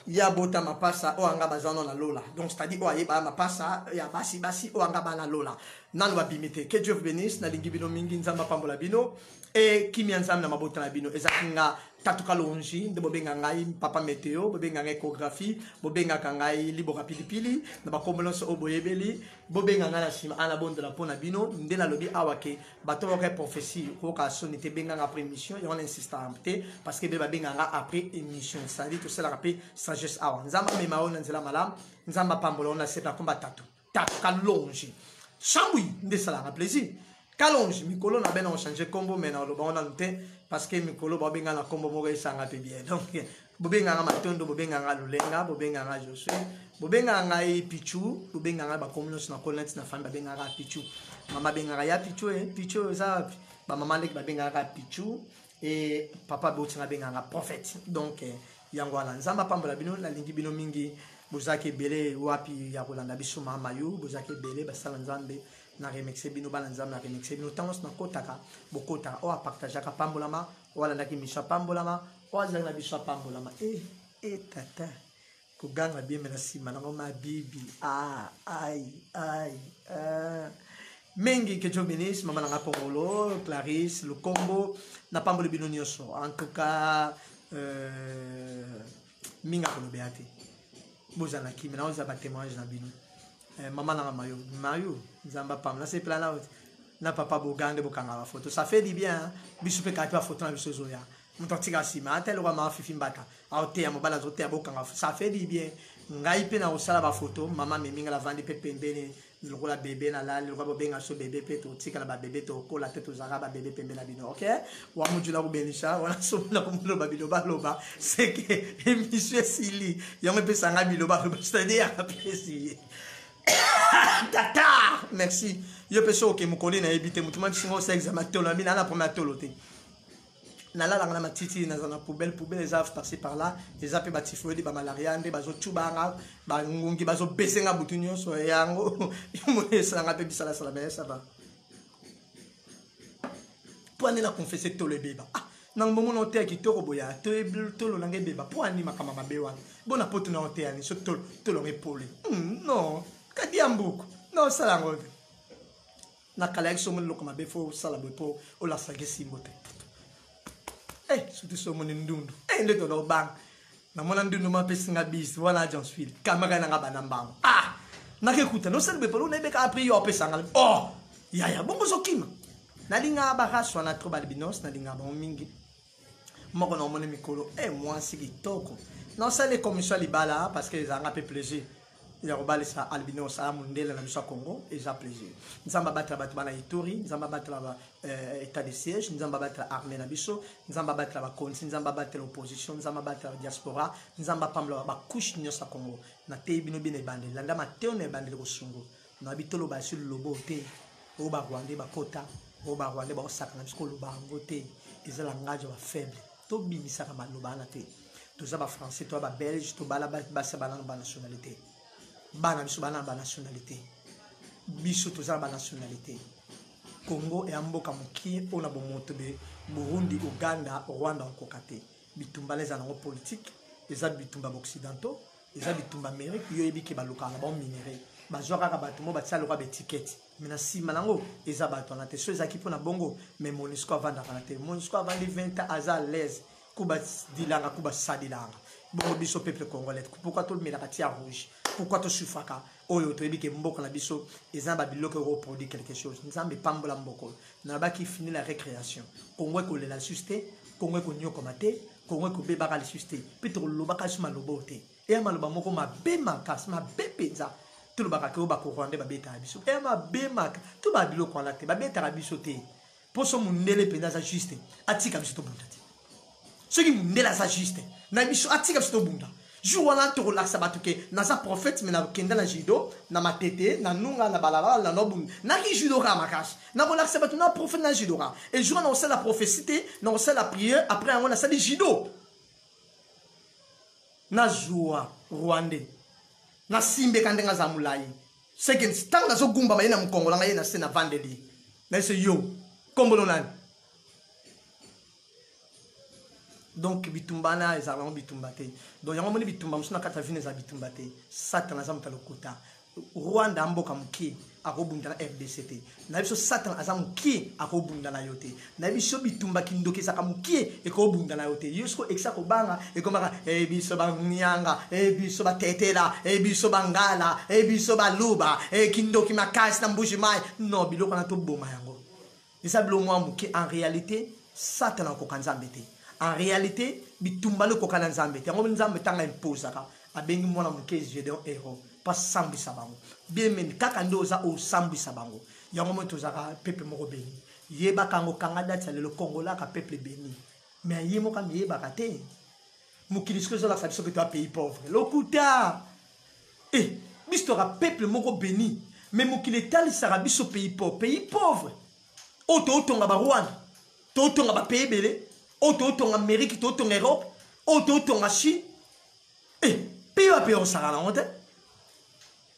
Speaker 1: ya bota mapasa o anga bazano na lola. Donc c'est-à-dire o ayeba mapasa ya basi o anga bana lola. Nalo babimite. Que Dieu vous bénisse na lingi bino mingi nzamba pambola bino et kimi nzamba na mabota na bino ezakinga tatuka longi de bobenga ngai papa météo bobenga ngai échographie bobenga ngai libora pilipili na bakombolonso oboyebeli bobenga ngai na sima ana bondela pona bino ndela lobi awake bato ba prophétie ko ka sonité benga après émission et on insiste à amputer parce que beba benga après émission ça dit tout cela rappelle sagesse awa nzamba me maona nzela malam nzamba pambola on a c'est la combat tatuka longi chambui ndesala na plaisir kalonge mikolo na bena on changer combo mais na loba on a noté parce que mikolo ba benga na combo moko esanga pe bien donc bobenga nga matondo bobenga nga lulenga bobenga nga Josué bobenga nga pichu bobenga nga ba communauté na colonne na famille bobenga nga pichu mama benga nga ya pichu pichu za ba mama lek bobenga nga pichu et papa botinga benga nga prophète donc yango ala nzamba pambola bino la lingi bino mingi bozaki belé wapi ya kolanda biso mama yu bozaki belé basala nzambe na remixé bino bana nzambe na remixé bino tangos na kotaka bokota o a partageaka pambolama wala ndaki misha pambolama o azali na biso pambolama tata kuganga bien na sima na ngoma bibi mengi que Dieu bénisse mama na Pongolo Clarisse le Congo na pambole bino nyonso en tout cas minga ko beati bozana kimi na oza ba témoignage na bino maman na mayo nzamba pam na c'est plan là na papa bogande bokanga la photo ça fait du bien biso pe ka photo na biso zoya mutotika sima tel wa ma fifi mbata aote ya mobala zote ya bokanga ça fait du bien ngai pe na osala ba photo mama meminga la vandi pe pembeni lokola bébé na la lokola benga so bébé pe to tika na ba bébé to kola te to zara ba bébé pembe na bino OK wa mujula ko benisha wana so na ko mulo ba biloba loba c'est que monsieur Sili yango pe sanga biloba c'est-à-dire apprécier tata merci yo peso ke mukoli na ebite mutuma singo sa examen tolo mina na première tolo te na la na matiti na zona poubelle les af passer par là les ape batifo di ba malaria nde bazo tubanga ba ngungi bazo besenga butunyo so yango yo sanga pe bisala sala mais ça va pour aller la confesser tolo beba na ngomo no te ki toko boya tolo na ngebeba pour ani makama mabewa bona poto na hotel ani so tolo ngepoli non kadi ambuko no sala ngote na kala so mon lokoma be fo sala be po o la sage simbote surtout so mon ndundu ndeto do bang na mona ndundu ma pesinga bis wala Johnsfield kamera na ngaba nambamo na kekuta no sala be po na be ka apri yo pesanga ya bongo zokima na linga ba raswa na troba binos na linga ba mingi moko na mona mikolo moi siki toko non ça les commissions libala parce que ça a un peu plaisir ya robale sa albino sa mundele na biso Congo et ça plaisir nzamba battre battu bana Ituri nzamba battre ba état de siège nzamba battre armée na biso nzamba battre ba konti nzamba battre l'opposition nzamba battre diaspora nzamba pambla ba couche nyosa Congo na te bino bine bande landa mateo ne bande ko sungu na bitolo ba sur lobo te o ba Rwanda ba kota o ba Rwanda ba osaka na biso lo ba ngote ezala ngajo ba faible to bimisa ka maloba na te to za ba français to ba belge to bala ba sa bana ba nationalité bana biso bana ba nationalité biso to za ba nationalité Congo et amboka mokie ona bo moto be Burundi Uganda Rwanda okokate bitumba les anango politique eza bitumba occidentaux eza bitumba Amérique yo ebiki ba lokala ba minéré ba joka ka bato mo ba tsalo ka betiquette mina si malango eza bato na te so eza ki pona bongo mais MONUSCO avanda kana te MONUSCO avandi 20 ans à l'aise kuba dilanga kuba sadilanga bongo biso peuple congolais pourquoi tout le mela katia rouge pourquoi tout sufaka oyo to ebike mboko na biso ezamba biloko reproduire quelque chose nzambe pambola mboko na baki fini la récréation Congo ko la susté Congo ko nyoko mate Congo ko beba la susté pitro lobaka suma lobote e maloba moko mabema kas mabepenza tout le baka ko ba ko rwanda ba beta biso e mabema tout ba biloko na te ba beta biso te poso mundele penza za juste atika biso to bundati ce qui mundela za juste na biso atika biso to bunda jour wana to relaxa batuke na za prophète mais na kenda na judo na matete na nunga na balala na nobun na ki judo ka makas na relaxa batu na prophète na judo ka et jour on sait la prophétie on sait la prière après on a ça di judo na joie rwandais na simbe kandenga za mulai second tanga zo gumba mayena mkongola nga yena sena vandeli na se yo kombolo nani donc bitumbana ezalamo bitumbate donc yango moni bitumba musuna kata vine za bitumbate satan azam talokota Rwanda mboka muki akobunda na RDCT na biso satan azam ki akobunda na yote na biso bitumba kindokisa kamuki ekobunda na yote yusko exako banga ekomaka biso banyanga biso batetela biso bangala biso baluba kindoki makasi na mbuji mai no biloko na to boma yango isablo mwa muki en réalité satan akokanzambe te en réalité bitumba le kokana nzambe te ngo nzambe tanga impose ka abengi mwana muke Gédéon héros pas sambi sabango bien men kaka ndoza o sambi sabango yango mo tozaka peuple moko beni yeba kango kanga dati le Congola ka peuple beni mais yemo ka yeba ka te mukilisko zo la sabiso que tu as pays pauvre lokuta bistora peuple moko beni mais mukilitali sarabiso pays pauvre otonga ba Rwanda totonga ba pays belé otonga Amérique totonga Europe otonga Chine pays va payer au Sahara honte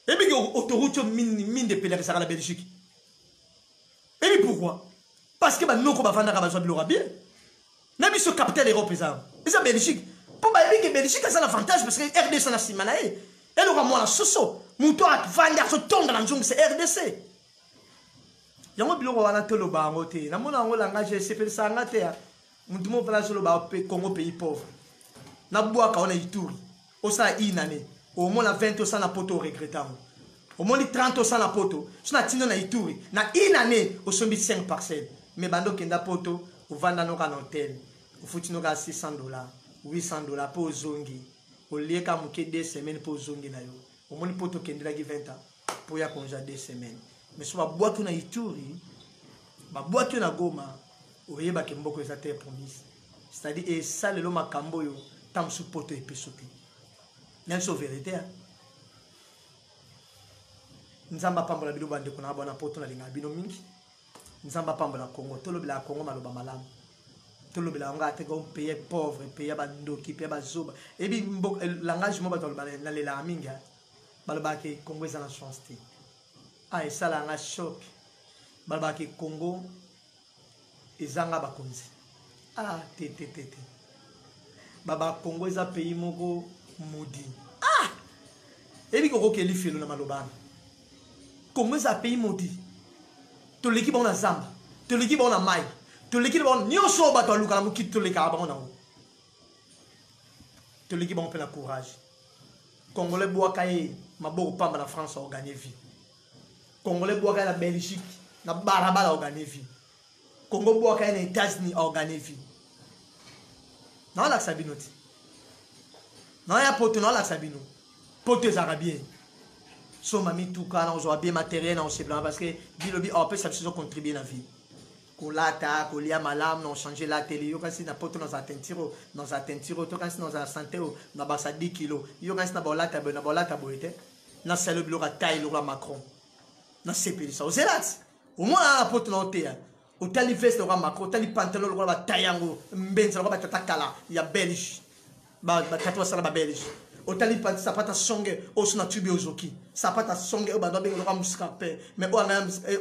Speaker 1: et puis autoroute mine de pays à la Belgique et puis pourquoi parce que non qu'on va vendre à besoin de l'Europe bien n'a mis ce capital Europe et ça Belgique pour bah que Belgique a un avantage parce que RDC na simanae elle aura moins la soso mouton à vendre ce ton dans la jungle c'est RDC yango biloko wana tolo ba ngote na mona ngo langage c'est ça ngate ya muntu mo pala solo ba Congo pays pauvre na boaka on a Ituri au ça inane au moins la 20 au ça na poto regrettant au moins 30 au ça na poto so na tino na Ituri na inane au sombi 5 parcelles mais bando kenda poto au vanda no ka hôtel au futino ka $600 $800 pour zongi au lieu ka muke 2 semaines pour zongi na yo au moins poto kendela ki 20 ans pour ya konja 2 semaines mais so ba boatu na Ituri ba boatu na Goma oyeba ke mboko eza te promise c'est-à-dire et ça le makambo yo tam su poto episote nel so vérité nzamba pambola bilo bande kuna bona poto na linga bino mingi nzamba pambola Congo tolobela Congo maloba malamu tolobela nga te ko pays pauvre pays ba ndoki pays ba zoba et bi langage mo ba toloba na lela mingi baloba ke Congo eza na chance te et ça la nga choc baloba ke Congo ezanga bakonzi te baba Congo eza pays moko modi ebi koko keli felo na malobana Congo eza pays modi to leki bona zamba to leki bona mai to leki bona nyoso ba to luka na mukiti to leka ba ona to leki bona pena courage Congolais boaka e maboko pamba na France a gagné vie Congolais boaka na Belgique na barabara a gagné vie Congo boaka na États-Unis a gagné vie non la sabinoti non ya poto non la sabino poto ezaka bien so mami tuka na ozo bien matériel na osebla parce que bilobi on peut ça contribuer na vie kolata kolia malam na changer la télé yo kasi na poto na za tentiro to kasi na za santé na basa 10 kg yo kasi na bolata boete na selo bloka taille lo Macron na sepeli ça ozelat au moins na poto na otea otali veste lo Macron otali pantalon lo ba tayango mbenza lo ba tatakala ya belge ba tatwa sala ba belge otali pa sapata songe osuna tubi ozoki sapata songe o bando bengo musika pe mais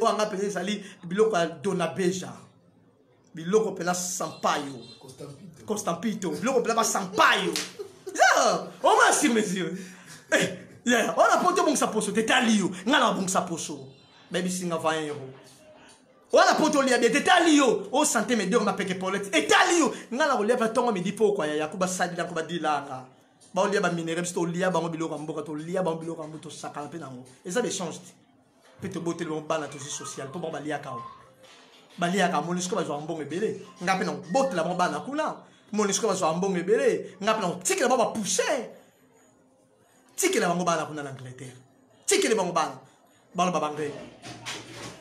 Speaker 1: o anga pe sali biloko dona beja biloko pe na sampaio Constampito biloko pe na sampaio ya o ma si monsieur ya ona poto bon saposo tetalio ngala bon saposo baby singa va euro ona poto lia bien tetalio o santé me deux ma peke polette etalio ngala ko leva tongo me di poko ya yakuba sadi na ko badilanga ba olia ba minéraux to lia ba biloko mboka to lia ba biloko mboto sakala pe nango eza des chances peut te botter le bana to social to ba lia kao ba lia ka monisco ba zo mbongo ebele ngape non botter la bana kuna monisco ba zo mbongo ebele ngape non tikela ba pousser tikela ba bana kuna na Angleterre tikela ba bana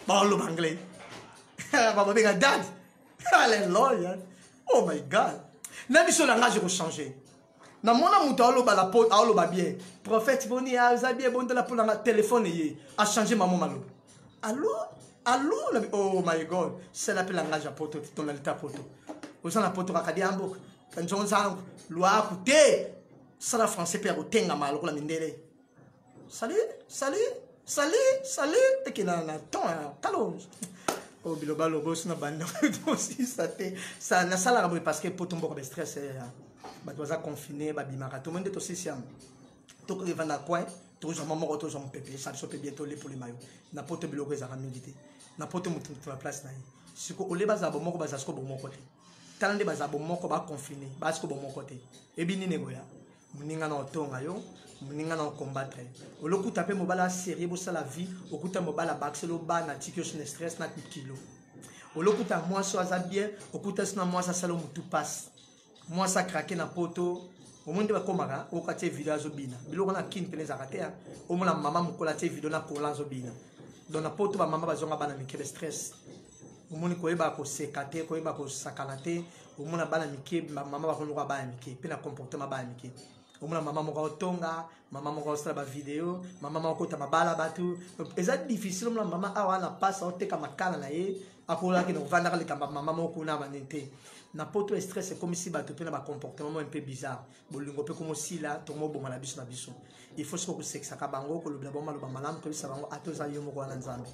Speaker 1: ba lo banglais ba benga dad hallelujah oh my god na biso na ngaje ko changer na mona muta oloba la pot oloba bien prophète boni a zabie bon de la pour la téléphone yé a changé maman malo allô oh my god c'est la langage poto ton alta poto osana poto ka diambo kan zonza loi coûter ça la français per otenga malo la mindele salut et que na ton talons oh biloba lobos na banda aussi ça na sala parce que poto mboko be stress bato confiné babimaka tout le monde est aussi siam to ko vanda coin to zo maman to zo mpepé ça so peut bientôt les pour les maillots na poto biloko za milité na poto mutu la place na yi siko ole baza bo moko baza sko bo moko te talande baza bo moko ba confiné ba sko bo moko te ebini negoya muninga na otonga yo muninga na combattre olokuta pe mobala série bo la vie okuta mobala baxelo ba na tikio sur stress na kilo olokuta moi so aza bien okuta sina moi ça salo mutu passe moi ça craquer na poto au monde ba komaka o katie video azobina biloko na kin pene za katea o mona mama mukola tie video na kola azobina donc na poto ba mama bazonga bana mike stress o moni ko eba ko sekate ko eba ko sakalate o mona bana mike mama ba konoka bana mike pe na comportement bana mike o mona mama moko otonga mama moko osala ba video mama moko ta mabala batu eza difficile mona mama awa na passa o teka makala na ye akola ki no vanda ka le kamba mama moko na banete na poto stress c'est comme si bato pe na ba comportement un peu bizarre bolingo pe comme si là to mo bonga na biso na biso il faut que sexa ka bango ko lobla bomba loba malam to bisa bango atoza yo moko na nzambe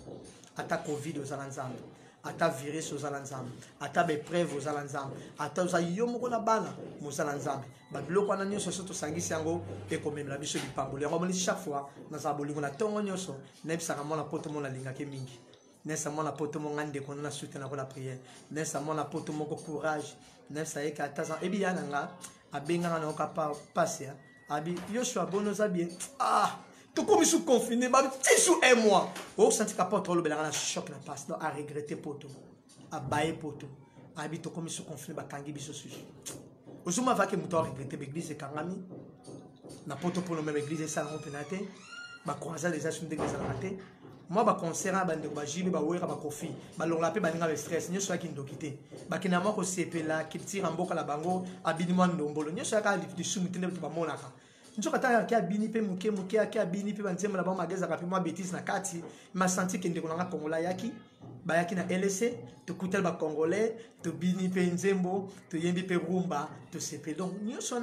Speaker 1: ata covid ozala nzambe ata virus ozala nzambe ata be preuve ozala nzambe ata oza yo moko na bana mozala nzambe ba biloko na nyonso so to sangisi yango e komemela biso bipambolo yango moni chaque fois na za bolingo na tongo nyonso na bisa ka mona poto mona linga ke mingi nessa mona poto mo ngande ko na soutien na ko la prière nessa mona poto mo ko courage nessa e ka taza e bi yana nga abenga na ka passer abi yo so abono za bien to comme sous confiné ba ti sous un mois o senti ka poto lo belanga na choc na passe donc à regretter poto a baie poto abi to comme sous confiné ba kangi biso sushi o suma va ke muto regretter l'église kangami na poto pour le même église ça na penate ba croiser les assumes d'église na raté moi ba concert ba ndeko ba jibe ba wera ba kofi ba longa pe ba ninga stress nyoso yaki ndokité ba kina moko sepela kitira mboka la bango abini mwa ndombolo nyoso yaka di sumitende ba monaka njoka ta ya bini pe muke ya bini pe ba nzembo la ba mageza ka pe mwa bêtise na kati ma senti ke ndeko na kongola yaki ba yaki na LC to kutel ba congolais to bini pe nzembo to yembi pe rumba to sepe donc nyoso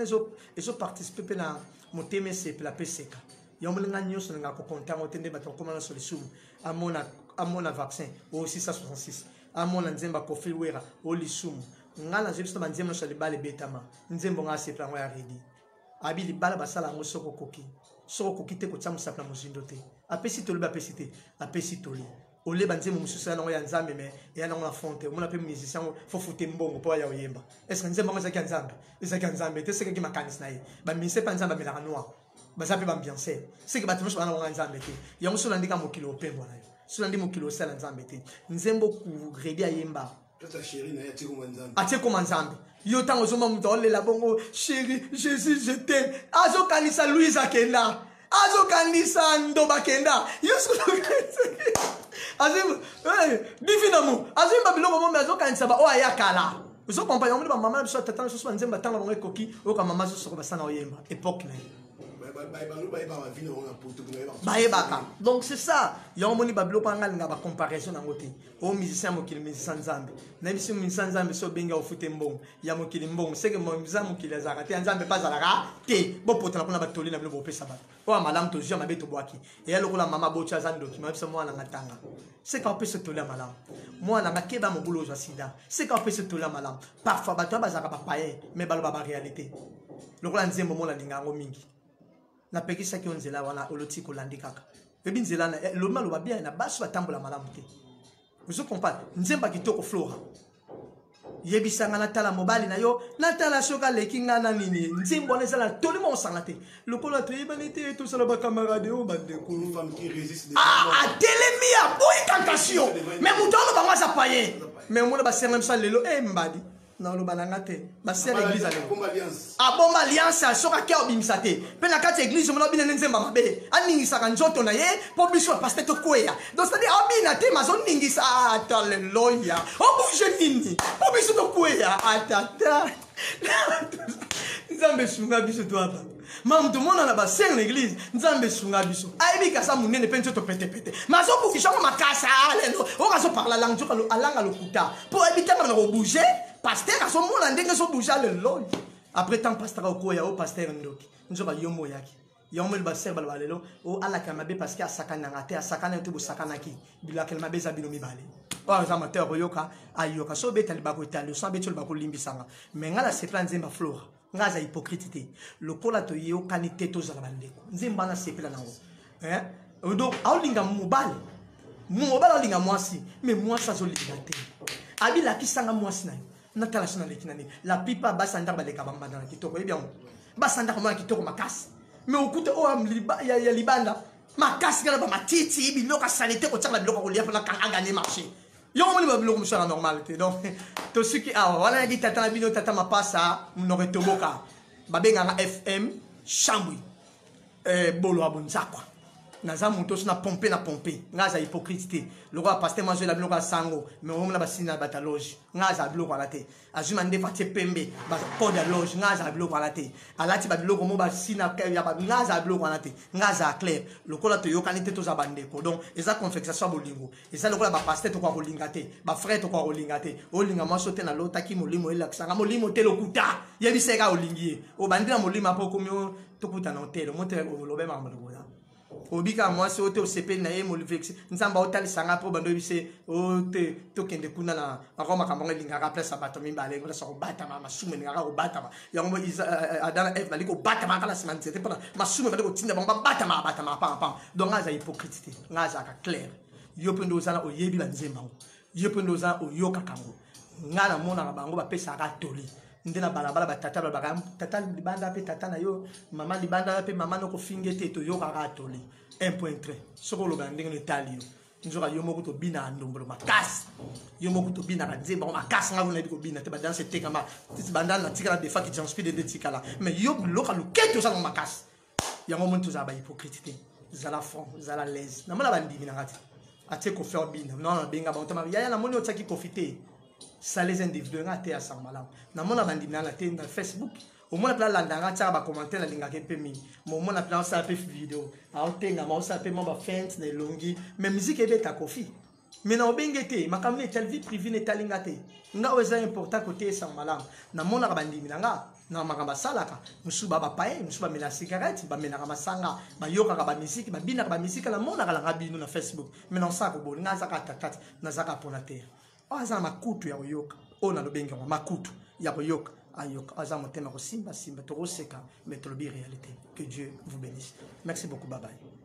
Speaker 1: ezo participer pe na moteme sepela pe seka yomulinga nyonso nga ko konta ngotende bato komana solution amona vaccin au 666 amona nzemba kofi wera au lisumu ngala jebisto banzembo so libale betama nzembo nga se plan ya redi abi libala basala ngo soko koki te ko tsamu sapla mozindo te apesi toli ba pesite apesi toli ole banzembo mususu na ngo ya nzambe me ya na ngo na fonte mona pe musicien fo fute mbongo po ya oyemba est-ce que nzembo ngo za nzambe ezaki nzambe te seke ki makanisi na ye ba mise pa nzambe melaka noir bazape bambiance c'est que batimo bana wanga nzambe te yango so landika mokilo opembo na yo so landi mokilo sala nzambe te nzembo ku gredi ayemba
Speaker 2: ta chérie na yati ko nzambe
Speaker 1: atie ko nzambe yo tango zoma muto olela bongo chérie Jésus je t'aime azo kanisa Louise akenda azokandisa ndo bakenda bifinamu azimba biloko momi azokandisa ba oyo ayakala ozokompa yango ba mama biso tata biso nzemba tanga bango ekoki oyoka mama zo soko basana oyemba époque na bayebaka donc c'est ça yango moni babiloko angalinga bacomparaison nango te o musicien mokili musicien nzambe nayebisi musicien nzambe so obengi ofute mbongo ya mokili mbongo seke musicien mokili azalaka te nzambe mpe azalaka te bopotana mpona batoli na bino bopesa bato oyo malamu tozwa mabe tobwaki eya lokola mama boti aza ndoki mayebisa mwana nga tanga seka opesa toli ya malamu mwana nga keba mobulu ozwa sida seka opesa toli ya malamu parfois bato bazalaka bapayen me baloba baréalité lokola nzembo mona linga yango mingi napekisaki yo nzela wana oloti kolandi kaka ebi nzela loma loba bien na baso batambola malamu te ozokompa nzemba kitoko flora yebisanga natala mobali na yo natala soka leki nga na nini nzembo wana ezala toli mo osanga te lokola toyebani te tosala bakamarade oyo bandeko atelemi ya boyi tentation me moto ono bango aza paye me omona basenga misa lelo mbadi na oloba nanga te basere église alelo abomba alliance soka ke obimisa te mpe na kati église omona obina ne nzemba mabe aningisaka nzoto na ye mpo biso bapaster tokweya donc c'est-à-dire obina te mazoningisa ata leloya obouge nini mpo biso tokweya atata nzambe esunga biso to apa mamu tomonana basere na église nzambe esunga biso ayebi kasa monene mpe nzoto petepete mazobukishango makasa lelo okazoparla langue nzoka alanga lokuta mpo ayebi tanga na kobouge pasteur azomona ndenge zobouge lelo après tant pasteur okoya o pasteur ndoki nzoka yombo yaki yombo basere balwa lelo o alaka mabe parce que asakana te asakana te bosakanaki bilaka mabe za bino mibale o za amateur oyoka ayoka so beta libako itali so beta libako limbisanga mais ngala sepla nzemba flora ngaza hypocrite te lokola to yokani te to zala bandeko nzemba na sepla nango donc aolinga mobali olinga mwasi mais mwasi azolinga te abila kisanga mwasi nayo natala sona lekinani la pipa basanda baleka bambanda na kitoko bien basanda koma kitoko makasi mais okuta o ya libanda makasi kana ba matiti biloko sanité ko tsaka biloko ko lia pona kanga gagner marché yo moni ba biloko msala normalité donc to suki awa wala di tata bino tata mapasa mnore toboka babenga FM chambui bolo abonzakwa naza moto na pompe ngaza hypocrite lokola pasteur mazo la biloko sango mais omona basina bataloge ngaza biloko ala te azuma nde fatie pembe ba code loge ngaza biloko ala te alati ba biloko mo basina ya ba ngaza biloko ala te ngaza clair lokola to yokani te to za bandeko donc eza confexation bolingo eza lokola ba pasteur to kwa kolinga te ba frère to kwa kolinga te olinga maso te na lotaki molimo elakisanga molimo te lokuta yebiseka olingie o bandina molimo apo komio tokuta na hotel mote lobe mamalo obika mwasi ote osepe na ye molvex nzamba otalisanga po bando bise ote tokende kuna na akoma kamonga lingaka place abato mibale ngola sako bata masume ngaka ko bata yango adana f baliko bata makala simantse te pona masume baliko tinda bamba bata pa donc ngaza hypocrite ngaza ka clair yo pendo zana oyebi la nzemba yo pendo zana oyoka kango ngala mona bango bapesa ka toli ndena balabala batata balabaka tata libanda pe tata na yo mama libanda pe mama no ko fingete to yo kaka toli 1.3 soko lo bandenge no talio nzoka yo moko to bina ndombolo makasi yo moko to bina kanzemba makasi nga na biko bina te ba danse te kama tisi banda na tika de faki j'inspire de tikala mais yo loka lo keto za makasi yango muntu za ba hypocrite zala fond zala l'aise na mala bandi bina ngati ate ko faire bina non benga ba otama ya na moni otaki profiter ça les individus ngate ya sangmala na mona bandi na la tenda Facebook au moins pla landanga tsa ba commenter na linga ke pemi mo mona pla sa pe vidéo a otenga ma sa pe mamba fence na longi mais musique ebe ta kofi mais na obengete makamne tel vie privée ne talingate nga oza important côté sangmala na mona bandi nga na makamba salaka musuba ba paye musuba mena cigarette ba mena masanga ba yoka ba musique ba bina ba musique na mona kala ngabino na Facebook mais non ça ko bon nga za ka tatat na za ka pona terre aza makutu ya koyoka ona lobenga makutu ya koyoka ayoka aza motema ko simba to koseka mais to lobi réalité que Dieu vous bénisse merci beaucoup bye bye.